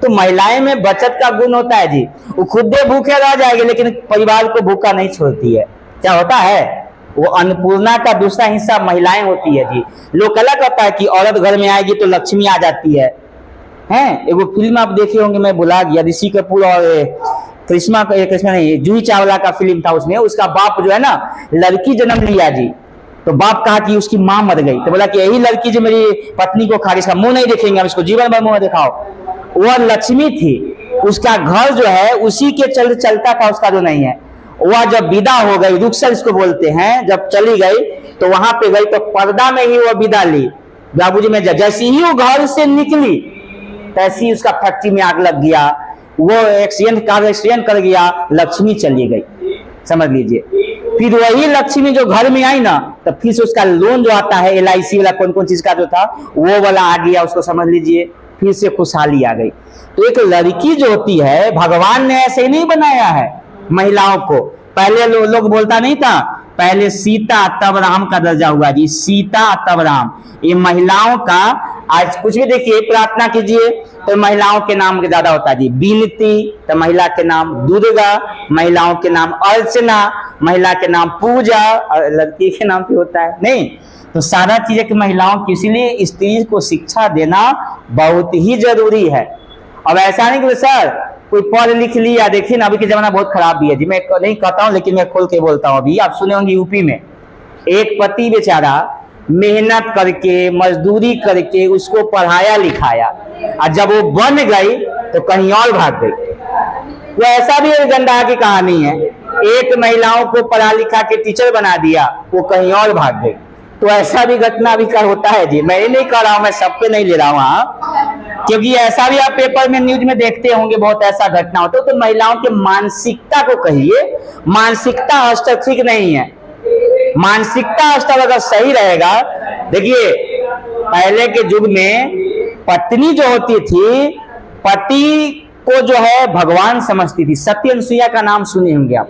तो महिलाएं में बचत का गुण होता है जी। वो खुद भूखे रह जाएंगे लेकिन परिवार को भूखा नहीं छोड़ती है। क्या होता है, वो अन्नपूर्णा का दूसरा हिस्सा महिलाएं होती है जी। लोग कला करता है कि औरत घर में आएगी तो लक्ष्मी आ जाती है। हैं, एगो फिल्म आप देखे होंगे, मैं भुला गया, ऋषि कपूर और कृष्णा नहीं, जूही चावला का फिल्म था। उसमें उसका बाप जो है ना, लड़की जन्म लिया जी, तो बाप कहा कि उसकी माँ मर गई, तो बोला कि यही लड़की जो मेरी पत्नी को खा रही, इसका मुंह नहीं देखेंगे हम, इसको जीवन भर मुंह दिखाओ। वह लक्ष्मी थी, उसका घर जो है उसी के चलता था, उसका जो नहीं है। वह जब विदा हो गई, रुखसर इसको बोलते हैं, जब चली गई तो वहां पे गई तो पर्दा में ही वह विदा ली बाबूजी में। जैसी ही वो घर से निकली तैसी उसका फैक्ट्री में आग लग गया, वो एक्सीडेंट कर गया, लक्ष्मी चली गई, समझ लीजिए। फिर वही लक्ष्मी जो घर में आई ना, तब फिर से उसका लोन जो आता है LIC वाला, कौन कौन चीज का जो था वो वाला आ गया, उसको समझ लीजिए, फिर से खुशहाली आ गई। तो एक लड़की जो होती है, भगवान ने ऐसे ही नहीं बनाया है महिलाओं को। पहले लोग बोलता नहीं था, पहले सीता तब राम का दर्जा हुआ जी, सीता तब राम। ये महिलाओं का, आज कुछ भी देखिए, प्रार्थना कीजिए तो महिलाओं के नाम ज्यादा होता है जी। बिनती तो महिला के नाम, दुर्गा महिलाओं के नाम, अर्चना महिला के नाम, पूजा और लड़की के नाम पे होता है नहीं। तो सारा चीजें कि महिलाओं की, इसीलिए स्त्री को शिक्षा देना बहुत ही जरूरी है। अब ऐसा नहीं कि सर कोई पढ़ लिख लिया, देखिए ना अभी के जमाना बहुत खराब भी है जी, मैं नहीं कहता हूं लेकिन मैं खोल के बोलता हूं। अभी आप सुने होंगे यूपी में एक पति बेचारा मेहनत करके मजदूरी करके उसको पढ़ाया लिखाया, और जब वो बन गई तो कहीं और भाग गई। वो ऐसा भी एक गंदा की कहानी है, एक महिलाओं को पढ़ा लिखा के टीचर बना दिया, वो कहीं और भाग गई। तो ऐसा भी घटना भी कर होता है जी। मैं ये नहीं कह रहा हूं, मैं सब पे नहीं ले रहा हूं, क्योंकि ऐसा भी आप पेपर में न्यूज में देखते होंगे, बहुत ऐसा घटना होता है। तो महिलाओं के मानसिकता को कहिए, मानसिकता स्तर ठीक नहीं है। मानसिकता स्तर अगर सही रहेगा, देखिए पहले के युग में पत्नी जो होती थी, पति को जो है भगवान समझती थी। सती अनुसुईया का नाम सुने होंगे आप।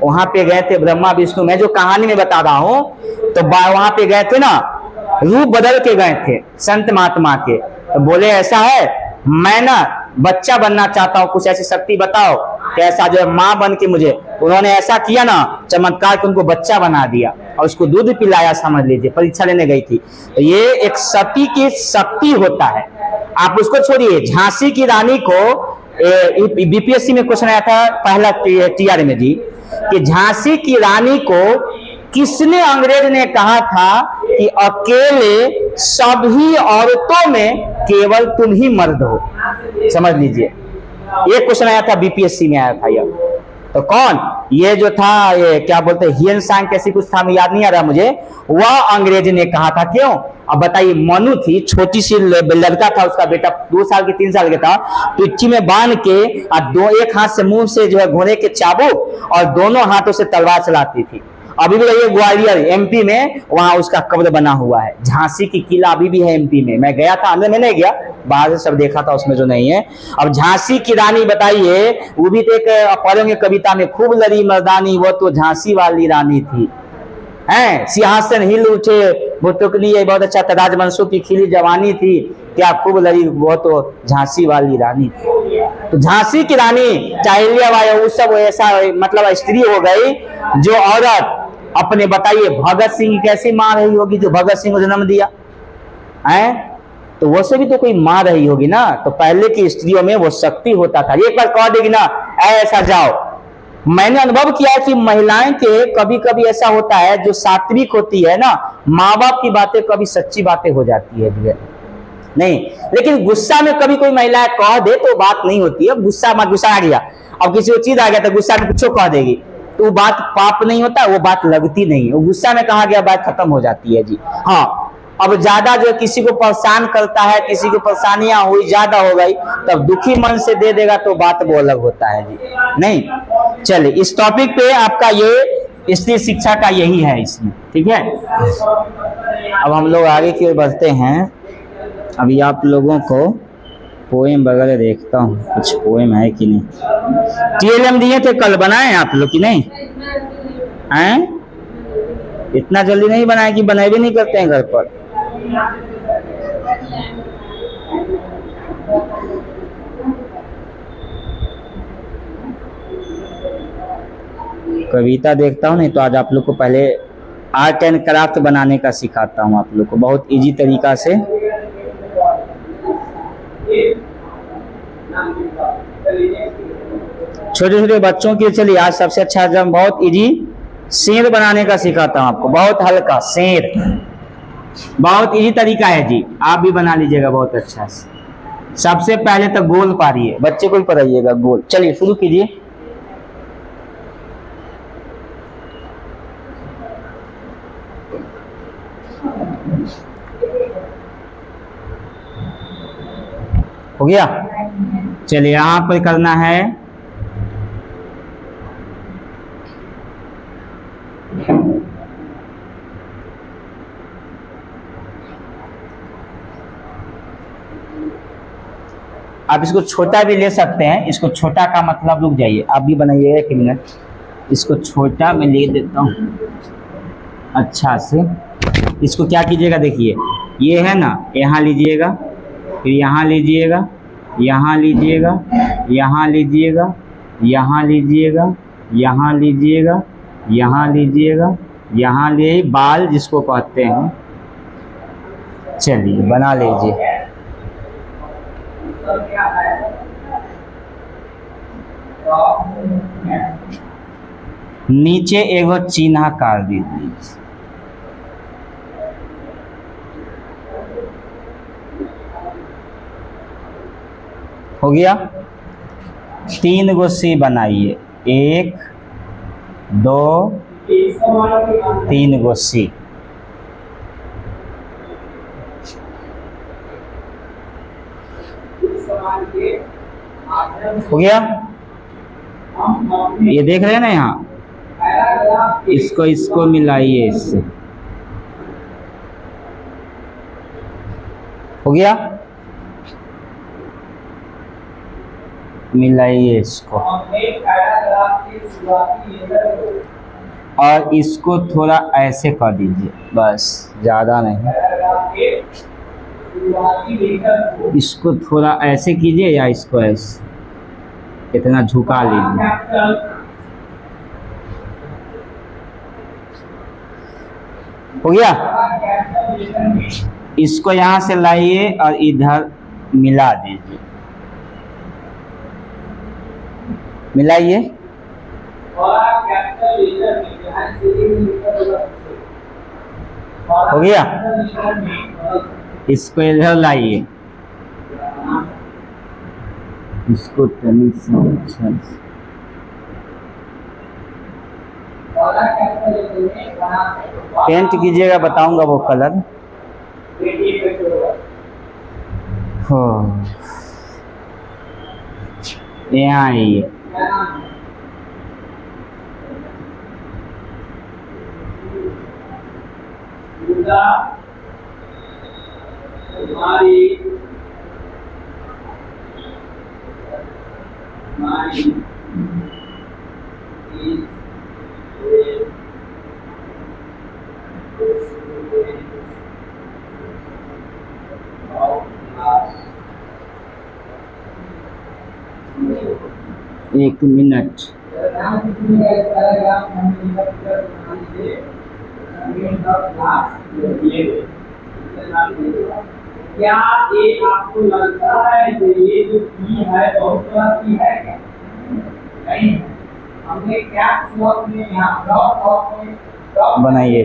वहां पे गए थे ब्रह्मा विष्णु, मैं जो कहानी में बता रहा हूं, तो वहां पे गए थे ना, रूप बदल के गए थे संत महात्मा के, तो बोले ऐसा है, मैं ना बच्चा बनना चाहता हूं, कुछ ऐसी शक्ति बताओ कि ऐसा जो है माँ बन के मुझे। उन्होंने ऐसा किया ना चमत्कार कि उनको बच्चा बना दिया और उसको दूध पिलाया, समझ लीजिए। परीक्षा लेने गई थी। तो ये एक सती की शक्ति होता है। आप उसको छोड़िए, झांसी की रानी को BPSC में क्वेश्चन आया था पहला TR में जी, कि झांसी की रानी को किसने, अंग्रेज ने कहा था कि अकेले सभी औरतों में केवल तुम ही मर्द हो, समझ लीजिए। ये क्वेश्चन आया था BPSC में आया था यह। तो कौन, ये जो था, ये क्या बोलते हैं, हियन सांग कैसी कुछ था, याद नहीं आ रहा मुझे, वह अंग्रेज ने कहा था। क्यों, अब बताइए। मनु थी, छोटी सी लड़का था, उसका बेटा 2 साल की 3 साल का था, पिच्ची में बांध के एक हाथ से मुंह से जो है घोड़े के चाबुक और दोनों हाथों से तलवार चलाती थी। अभी भी ये ग्वालियर MP में, वहां उसका कब्र बना हुआ है। झांसी की किला अभी भी है MP में। मैं गया था, अंदर में नहीं गया, बाहर से सब देखा था, उसमें जो नहीं है। अब झांसी की रानी बताइए, वो भी तो एक पढ़ेंगे कविता में, खूब लड़ी मर्दानी वो तो झांसी वाली रानी थी, हैं सिंहासन हिल उठे वो टुकनी, बहुत अच्छा था, राजवंशों की खिली जवानी थी, क्या खूब लड़ी वो तो झांसी वाली रानी थी। तो झांसी की रानी चाहे वो सब ऐसा मतलब स्त्री हो गई जो औरत अपने, बताइए भगत सिंह कैसे मार रही होगी, जो भगत सिंह को जन्म दिया है, तो वो से भी तो कोई मार रही होगी ना। तो पहले की स्त्रियों में वो शक्ति होता था। एक बार कह देगी ना ऐसा जाओ। मैंने अनुभव किया कि महिलाएं के कभी कभी ऐसा होता है, जो सात्विक होती है ना, माँ बाप की बातें कभी सच्ची बातें हो जाती है। नहीं। लेकिन गुस्सा में कभी कोई महिला कह दे तो बात नहीं होती है, गुस्सा आ गया, अब किसी को चीज आ गया तो गुस्सा में कुछ कह देगी तो वो बात पाप नहीं होता, वो बात लगती नहीं, वो गुस्सा में कहा गया बात खत्म हो जाती है जी। हाँ, अब ज्यादा जो किसी को परेशान करता है, किसी को परेशानियां हुई, ज्यादा हो गई, तब दुखी मन से दे देगा तो बात वो अलग होता है जी। नहीं, चलिए इस टॉपिक पे आपका ये स्त्री शिक्षा का यही है इसमें, ठीक है। अब हम लोग आगे की ओर बढ़ते हैं। अभी आप लोगों को पोएम वगैरह देखता हूँ, कुछ पोएम है कि नहीं। टीएलएम दिए थे कल, बनाए आप लोग कि नहीं हैं? इतना जल्दी नहीं बनाए कि बनाए भी नहीं करते हैं घर पर। कविता देखता हूँ, नहीं तो आज आप लोग को पहले आर्ट एंड क्राफ्ट बनाने का सिखाता हूँ आप लोग को बहुत इजी तरीका से। छोटे छोटे बच्चों के लिए चलिए आज सबसे अच्छा जब बहुत इजी शेर बनाने का सिखाता हूँ आपको, बहुत हल्का शेर, बहुत इजी तरीका है जी, आप भी बना लीजिएगा बहुत अच्छा से। सबसे पहले तो गोल पारिए, बच्चे को ही पढ़ाइएगा गोल। चलिए शुरू कीजिए। हो गया? चलिए यहां पर करना है आप इसको छोटा भी ले सकते हैं, इसको छोटा का मतलब, रुक जाइए आप भी बनाइएगा 1 मिनट। इसको छोटा में ले देता हूँ अच्छा से। इसको क्या कीजिएगा, देखिए ये है ना, यहाँ लीजिएगा, फिर यहाँ लीजिएगा, यहाँ लीजिएगा, यहाँ लीजिएगा, यहाँ लीजिएगा, यहाँ लीजिएगा, यहाँ लीजिएगा, यहाँ ले बाल जिसको कहते हैं। चलिए बना लीजिए। नीचे एगो चिन्ह कर दीजिए। हो गया? 3 गो सी बनाइए, 1 2 3 गो सी। हो गया? ये देख रहे हैं ना, यहाँ इसको मिलाइए इससे। हो गया? मिलाइए इसको और इसको थोड़ा ऐसे कर दीजिए, बस ज़्यादा नहीं। इसको थोड़ा ऐसे कीजिए या इसको ऐसे, इतना झुका लीजिए। हो गया? इसको यहाँ से लाइए और इधर मिला दीजिए, मिलाइए। हो गया? इसको इधर लाइए, इसको तनी सा अच्छा पेंट कीजिएगा, बताऊंगा वो कलर। हो यहाँ आइए। एक मिनट। क्या ये आपको लगता है कि ये जो की है बहुत बड़ा की है क्या? नहीं, हमने क्या में यहाँ बनाइए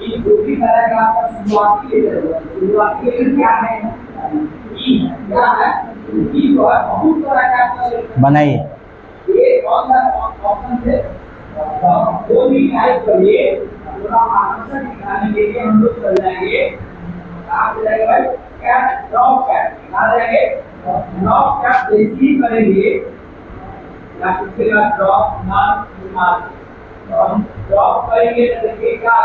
ये जो भी तरह का आपका शुरुआती लेवल क्या है? ई क्या है? ई जो है बहुत तरह का आपका बनाइए। ये कौन सा ऑप्शन है? वो भी टाइप करिए, थोड़ा आकर्षण दिखाने के लिए हम लोग चल जाएंगे। आप जाएंगे भाई कैप ड्रॉप कैप निकाल जाएंगे, ड्रॉप कैप जैसे करेंगे या किसी का ड्रॉप नाम निकाल, तो हम ड्रॉप करेंगे तो देखिए क्या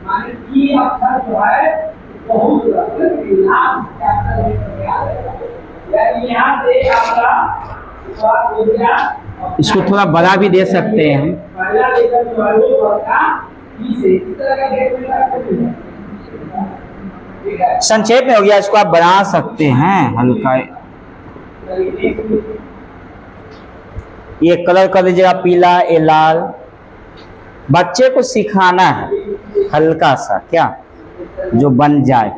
माने की अक्षर जो है बहुत यहाँ से आपका हो गया। इसको थोड़ा बड़ा भी दे सकते हैं। पहला लेकर जो है वो बढ़ता से इस तरह का डेट मिलता है। संक्षेप में हो गया, इसको आप बढ़ा सकते हैं हल्का। ये कलर कर दीजिएगा पीला, ये लाल। बच्चे को सिखाना है हल्का सा, क्या जो बन जाए।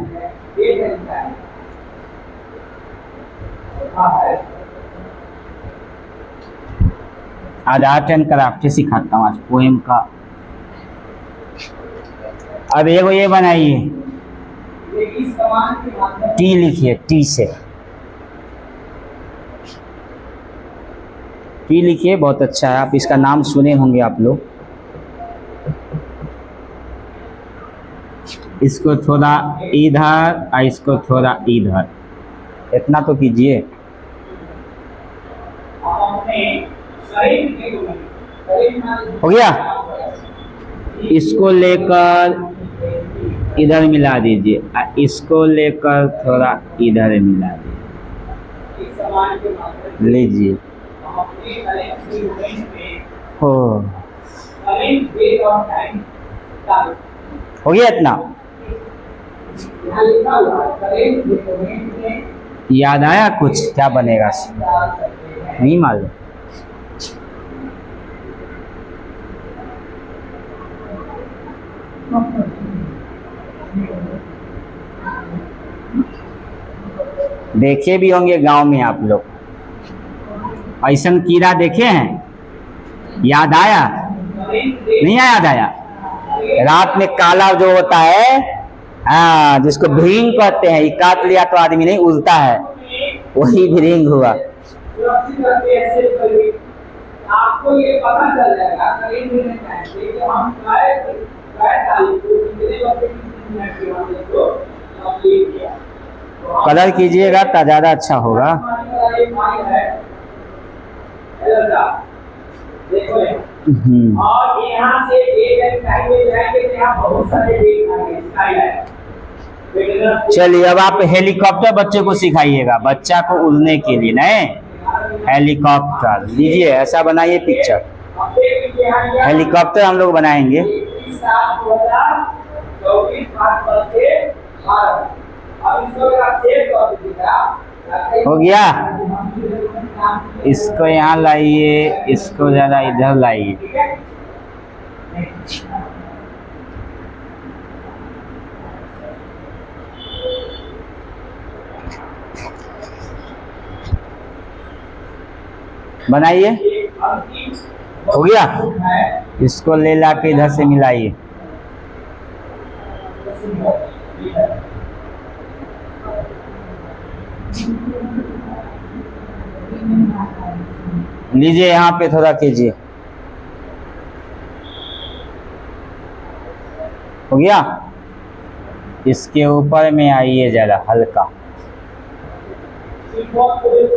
आज आर्ट एंड क्राफ्ट सिखाता हूँ, आज पोएम का। अब एगो ये बनाइए, टी लिखिए, टी से टी लिखिए, बहुत अच्छा है। आप इसका नाम सुने होंगे आप लोग। इसको थोड़ा इधर और इसको थोड़ा इधर, इतना तो कीजिए। हो गया। इसको लेकर इधर मिला दीजिए, इसको लेकर थोड़ा इधर मिला दीजिए। लीजिए, हो गया इतना। याद आया कुछ क्या बनेगा? नहीं मालूम। देखे भी होंगे गांव में आप लोग, ऐसा कीड़ा देखे हैं? याद आया? नहीं याद आया? रात में काला जो होता है, हाँ, जिसको भृंग कहते हैं, ये काट लिया तो आदमी नहीं उड़ता है, वही भृंग हुआ। आपको ये पता चल जाएगा कलर कीजिएगा तो ज़्यादा अच्छा होगा। और यहाँ से बहुत सारे चलिए, अब आप हेलीकॉप्टर बच्चे को सिखाइएगा, बच्चा को उड़ने के लिए। नहीं, हेलीकॉप्टर लीजिए, ऐसा बनाइए पिक्चर। हेलीकॉप्टर हम लोग बनाएंगे। हो गया। इसको यहाँ लाइए, इसको ज़्यादा इधर लाइए। बनाइए। हो गया। इसको ले ला के इधर से मिलाइए। लीजिए, यहाँ पे थोड़ा कीजिए। हो गया। इसके ऊपर में आइए जरा, हल्का।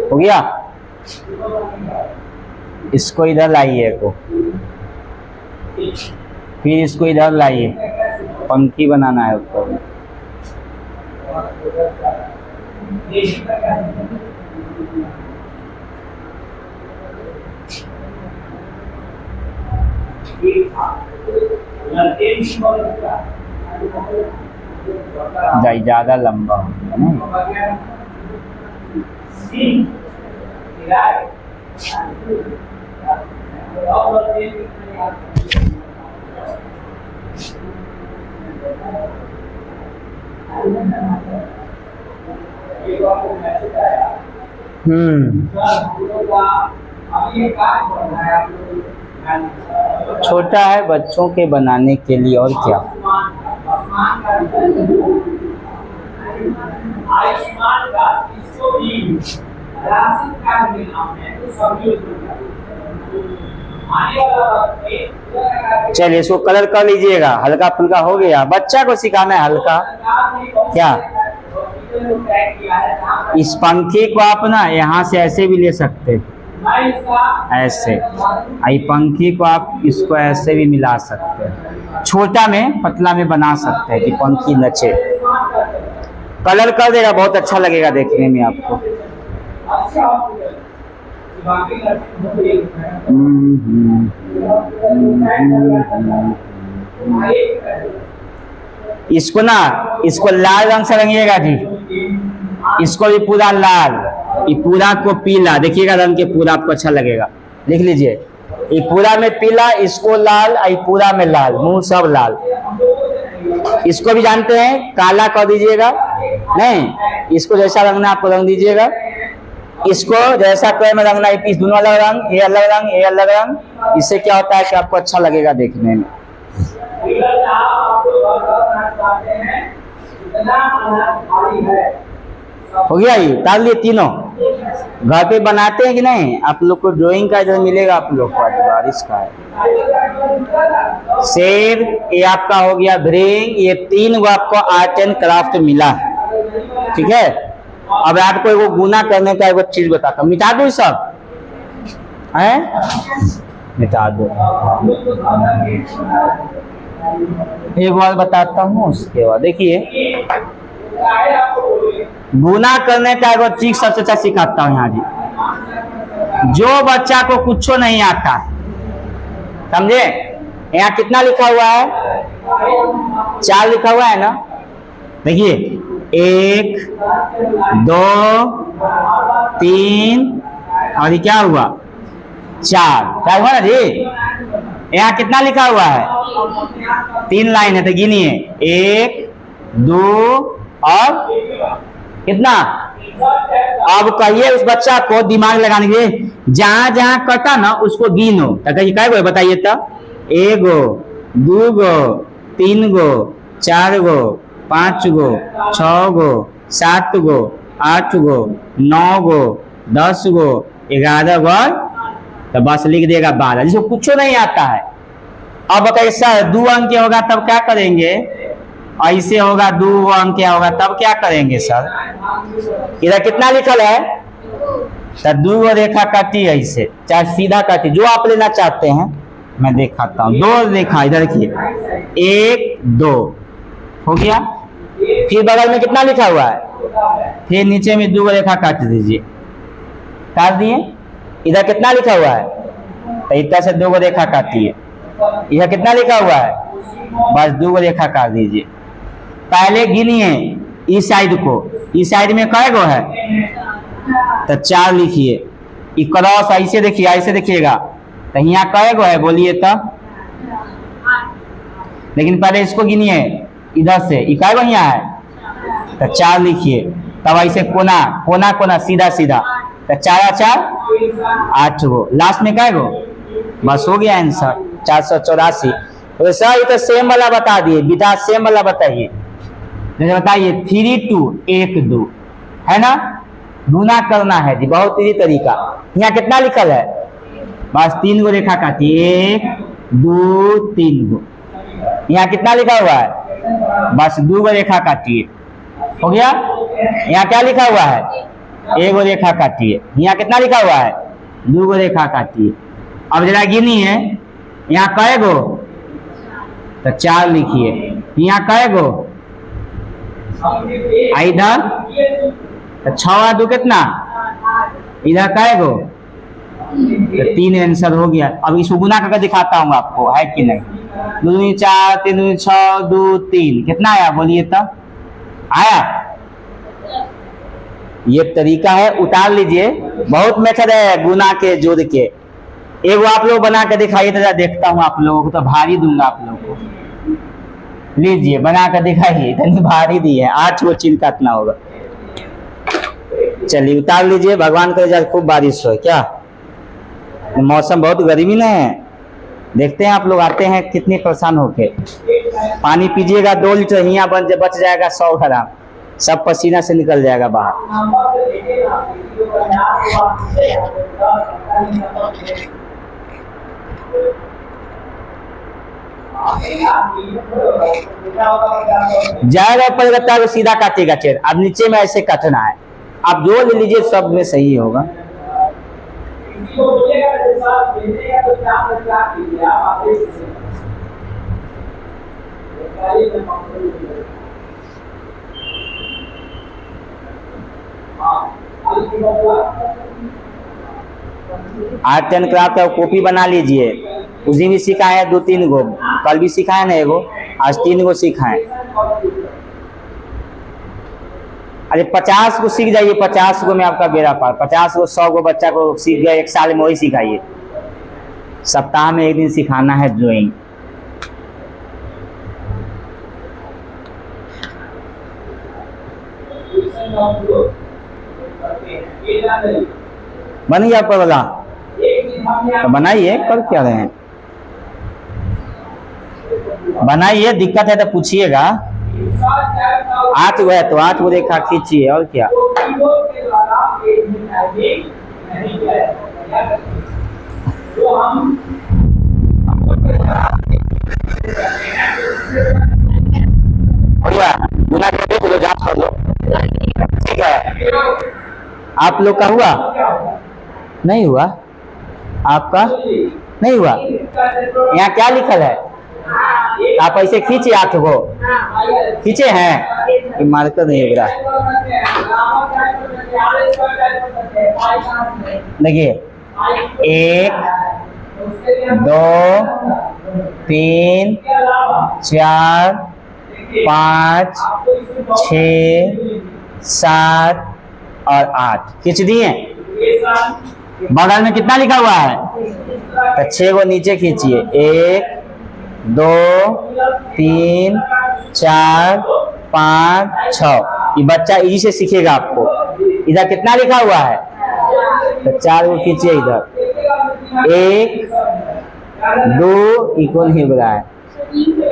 हो गया। इसको इधर लाइए को, फिर इसको इधर लाइए, पंखी बनाना है ऊपर। ज़्यादा लंबा हो गया ना। अब ये कार्य बढ़ रहा है आप लोग छोटा है बच्चों के बनाने के लिए, और क्या। आयुष्मान कार्ड इसको भी राशन कार्ड के नाम है तो सभी आने वाला वक्त चलिए इसको कलर कर लीजिएगा, हल्का फुल्का हो गया। बच्चा को सिखाना है हल्का। क्या इस पंखे को आप ना यहाँ से ऐसे भी ले सकते हैं, ऐसे। आई पंखे को आप इसको ऐसे भी मिला सकते हैं, छोटा में पतला में बना सकते हैं कि पंखी नचे। कलर कर देगा, बहुत अच्छा लगेगा देखने में आपको। इसको ना, इसको लाल रंग से रंगिएगा जी, इसको भी पूरा लाल, ये पूरा को पीला, देखिएगा रंग के पूरा आपको अच्छा लगेगा। लिख लीजिए, ये पूरा में पीला, इसको लाल, ये पूरा में लाल, मुंह सब लाल। इसको भी जानते हैं, काला कर दीजिएगा, नहीं इसको जैसा रंगना आपको रंग दीजिएगा। इसको जैसा कलर में रंगना, इस दोनों अलग रंग, ये अलग रंग, ये अलग रंग। इससे क्या होता है कि आपको अच्छा लगेगा देखने में। हो गया, ये डाल दिए तीनों। घर पे बनाते हैं कि नहीं आप लोग को? ड्राइंग का इधर मिलेगा आप लोग को, आज बारिश का है। शेर, ये आपका हो गया ब्रेन, ये 3 गो आपको आर्ट एंड क्राफ्ट मिला, ठीक है। अब आपको एगो गुना करने का एगो चीज बताता हूँ, मिटा दो सब, है मिटा दो। एक बार बताता हूँ, उसके बाद देखिए गुना करने का एगो चीज सबसे अच्छा सिखाता हूँ यहाँ जी। जो बच्चा को कुछ नहीं आता, समझे, यहाँ कितना लिखा हुआ है? 4 लिखा हुआ है ना। देखिए 1 2 3 और ये क्या हुआ 4, क्या हुआ ना जी। यहाँ कितना लिखा हुआ है? 3 लाइन है, तो गिनिए 1 2 और कितना। अब कहिए उस बच्चा को दिमाग लगाने के लिए, जहां जहां कटा ना उसको गिनो। तो कहिए क्या गो बताइए तो, 1 गो 2 गो 3 गो 4 गो 5 गो 6 गो 7 गो 8 गो 9 गो 10 गो 11 गो, तो बस लिख देगा 12, जिसको कुछ नहीं आता है। अब बताइए सर 2 अंक होगा तब क्या करेंगे? ऐसे होगा 2 अंक होगा तब क्या करेंगे सर? इधर कितना लिखल है? तो 2 रेखा काटी ऐसे, चाहे सीधा काटी, जो आप लेना चाहते हैं। मैं दिखाता हूँ, 2 रेखा इधर देखिए, 1 2 हो गया। फिर बगल में कितना लिखा हुआ है? फिर नीचे में 2 रेखा काट दीजिए, काट दिए। इधर कितना लिखा हुआ है? तो इधर से 2 रेखा काटिए। इधर कितना लिखा हुआ है? बस 2 रेखा काट दीजिए। पहले गिनिए इस साइड को, इस साइड में कै गो है? तो 4 लिखिए। ये क्रॉस ऐसे देखिए, ऐसे देखिएगा, तो यहाँ कै गो है बोलिए तो। लेकिन पहले इसको गिनिए इधर से, ये कै गो यहाँ है? तो 4 लिखिए। तब ऐसे कोना कोना कोना सीधा सीधा, तो 4 4 8 गो। लास्ट में कै गो? बस हो गया आंसर 484। तो सर ये तो सेम वाला बता दिए, विदा सेम वाला बताइए। जैसे बताइए 3 2 1 2 है ना, गुना करना है जी, बहुत इजी तरीका। यहाँ कितना लिखल है? बस 3 गो रेखा काटिए, 1 2 3 गो। यहाँ कितना लिखा हुआ है? बस 2 गो रेखा काटिए, हो गया। यहाँ क्या लिखा हुआ है? 1 गो रेखा काटिए। यहाँ कितना लिखा हुआ है? 2 गो रेखा काटिए। अब जरा गिनिए, यहाँ कै गो? तो 4 लिखिए। यहाँ कै गो? इधर तो 6 और 2 कितना? इधर कै गो? तो 3 आंसर हो गया। अब इसको गुना करके दिखाता हूँ आपको, है कि नहीं। 2 दूनी 4 3 दूनी 6 2 3 कितना आया बोलिए तो? आया। ये तरीका है, उतार लीजिए। बहुत मेथड है गुना के जोड़ के। एगो आप लोग बना के दिखाइए, तो देखता हूँ आप लोगों को, तो भारी दूंगा आप लोगों को। लीजिए बना कर दिखाइए, इतनी भारी दी है, 8 गो चिन्ह काटना होगा। चलिए उतार लीजिए, भगवान करे खूब बारिश हो। क्या मौसम बहुत गर्मी में है, देखते हैं आप लोग आते हैं कितने परेशान होके। पानी पीजिएगा 2 लीटर, यहाँ बच जाएगा 100 ग्राम, सब पसीना से निकल जाएगा बाहर। जाएगा पड़ेगा तो सीधा काटेगा चेर, अब नीचे में ऐसे काटना है। आप जो ले लीजिए सब में सही होगा। आर्ट एंड क्राफ्ट का कॉपी बना लीजिए, उसी भी सिखाए 2-3 गो, कल भी सिखाए ना एगो, आज 3 गो सिखाए। अरे 50 को सीख जाइए, 50 को में आपका बेड़ा पार, 50 को 100 को बच्चा को सीख गया 1 साल में, वही सिखाइए। सप्ताह में 1 दिन सिखाना है ड्राइंग। बन गया पगला तो बनाइए, कर क्या रहे हैं, बनाइए। दिक्कत है तो पूछिएगा। 8 गो है तो 8 गो रेखा खींचिए, और क्या। गुना कर दो, जांच कर लो, ठीक है। आप लोग का हुआ नहीं हुआ, आपका नहीं हुआ। यहाँ क्या लिखल है, आप ऐसे खींचे 8 गो खींचे हैं, मार्कर नहीं हो रहा। देखिए 1 2 3 4 5 6 7 और 8 खींच दिए। बगल में कितना लिखा हुआ है, तो 6 गो नीचे खींचिए। 1 2 3 4 5 6। ये बच्चा इजी से सीखेगा आपको। इधर कितना लिखा हुआ है, तो 4 गो खींचिए इधर। 1 2 इक्वल ही रहा है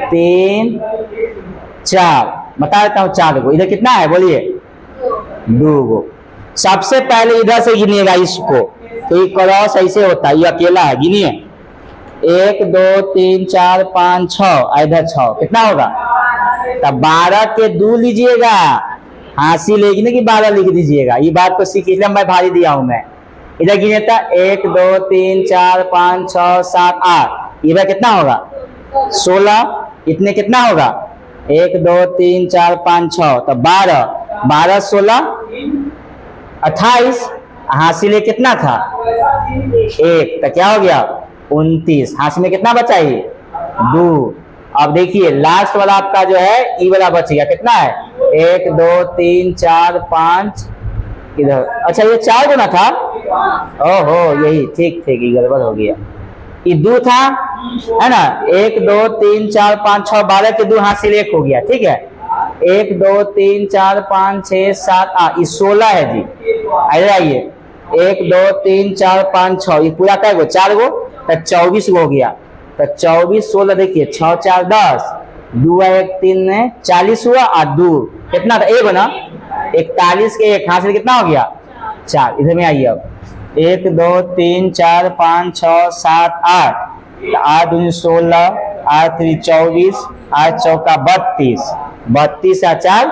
3 4, बता देता हूँ 4 गो। इधर कितना है बोलिए, 2 गो। सबसे पहले इधर से गिनिएगा इसको, तो ये क्रॉस ऐसे होता है, ये अकेला है। गिनिए 1 2 3 4 5 6, इधर 6, कितना होगा, तब 12 के 2 लीजिएगा, हांसी लेगी ना कि 12 लिख दीजिएगा। ये बात को सीख, इसलिए मैं भारी दिया हूं मैं। इधर गिने था 1 2 3 4 5 6 7 8, इधर कितना होगा 16, इतने कितना होगा 1 2 3 4 5 6, तो 12 12 16 28, हासिल कितना था 1, तो क्या हो गया 29। हासिल में कितना बचा ये 2। अब देखिए लास्ट वाला आपका जो है ई वाला बच गया, कितना है 1 2 3 4 5 इधर। अच्छा ये 4 गुना था, ओहो यही ठीक ठीक, ये गड़बड़ हो गया। ये 2 था है ना, 1 2 3 4 5 6 12 के 2 हासिल 1 हो गया, ठीक है। 1 2 3 4 5 6 7 8, ये 16 है जी। आइए 1 2 3 4 5 6, ये पूरा क्या गो 4 गो, तो 24 गो हो गया। तो 24 16 देखिए 6 4 10, 2 1 3 40 हुआ, और 2 कितना था 1 ना, 41 के 1 हासिल कितना हो गया 4। इधर में आइए अब 1 2 3 4 5 6 7 8, 8 2 16, 8 3 24, 8 चौका 32, 32 और 4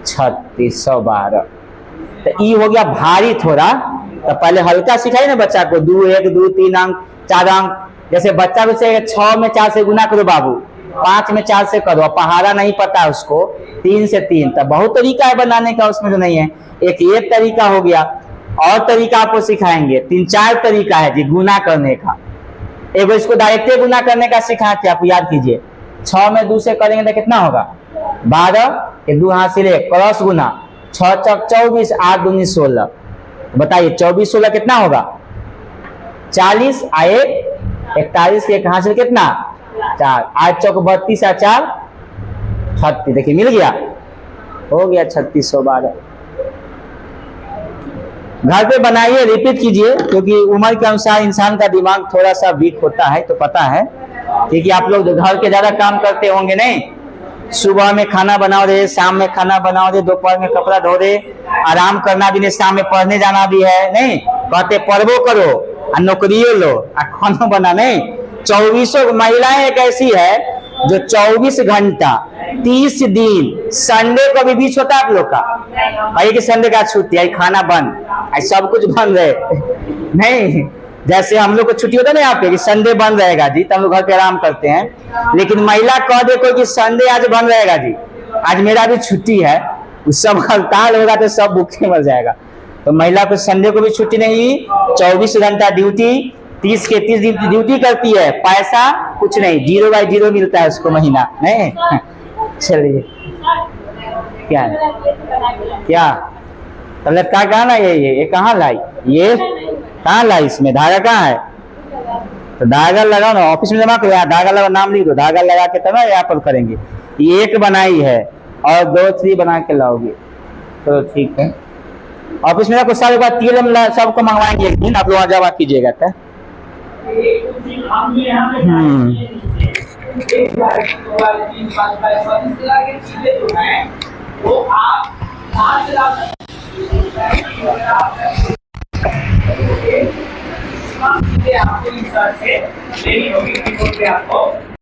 36, 112। तो ये हो गया भारी थोड़ा, तो पहले हल्का सिखाई ना बच्चा को, 2 1 2 3 अंक 4 अंक। जैसे बच्चा को 6 में 4 से गुना करो बाबू, 5 में 4 से करो, पहाड़ा नहीं पता है उसको, 3 से 3। तो बहुत तरीका है बनाने का, उसमें जो नहीं है। एक ये तरीका हो गया, और तरीका आपको सिखाएंगे, 3-4 तरीका है जी गुना करने का। एक इसको डायरेक्ट गुना करने का सिखा के आप याद कीजिए। 6 में 2 से करेंगे तो कितना होगा 12 के 2 हासिल 1, क्रॉस गुना 6 चौक 24, 8 दूनी 16। बताइए 24 16 कितना होगा 40, आए 41 के 1 हासिल कितना 4, 8 चौक 32 और 4 36। देखिए मिल गया, हो गया 36 112। घर पे बनाइए, रिपीट कीजिए, क्योंकि उम्र के अनुसार इंसान का दिमाग थोड़ा सा वीक होता है, तो पता है। क्योंकि आप लोग घर के ज्यादा काम करते होंगे, नहीं? सुबह में खाना बनाओ रे, शाम में खाना बनाओ रे, दोपहर में कपड़ा धो रे, आराम करना भी नहीं, शाम में पढ़ने जाना भी है, नहीं? कहते पढ़बो करो और नौकरियों लो और खाना बना, नहीं? 24 महिलाएं एक ऐसी है जो 24 घंटा 30 दिन, संडे को भी बीच होता है आप लोग का, भाई कि संडे का छुट्टी है, खाना बंद, सब कुछ बंद है, नहीं? जैसे हम लोग को छुट्टी होता है ना यहाँ पे कि संडे बंद रहेगा जी, तो हम लोग घर पे आराम करते हैं। लेकिन महिला कह दे कोई कि संडे आज बंद रहेगा जी, आज मेरा भी छुट्टी है, उस सब हड़ताल होगा तो सब भूखे मर जाएगा। तो महिला को संडे को भी छुट्टी नहीं, 24 घंटा ड्यूटी, 30 के 30 दिन ड्यूटी करती है, पैसा कुछ नहीं, 0/0 मिलता है उसको महीना, नहीं? चलिए, क्या है क्या तबीयत कहाँ ना, ये कहाँ लाई, ये कहाँ लाई, इसमें धागा कहाँ है? तो धागा लगाओ ना, ऑफिस में जमा करो, धागा लगा, नाम लिख दो, धागा लगा के तब यहाँ पर करेंगे। ये एक बनाई है और 2 3 बना के लाओगे, तो ठीक है। ऑफिस में कुछ सारे बाद तेल हम सबको मंगवाएंगे एक दिन, आप लोग जमा कीजिएगा। आपको इस तरह से लेनी होगी, आपको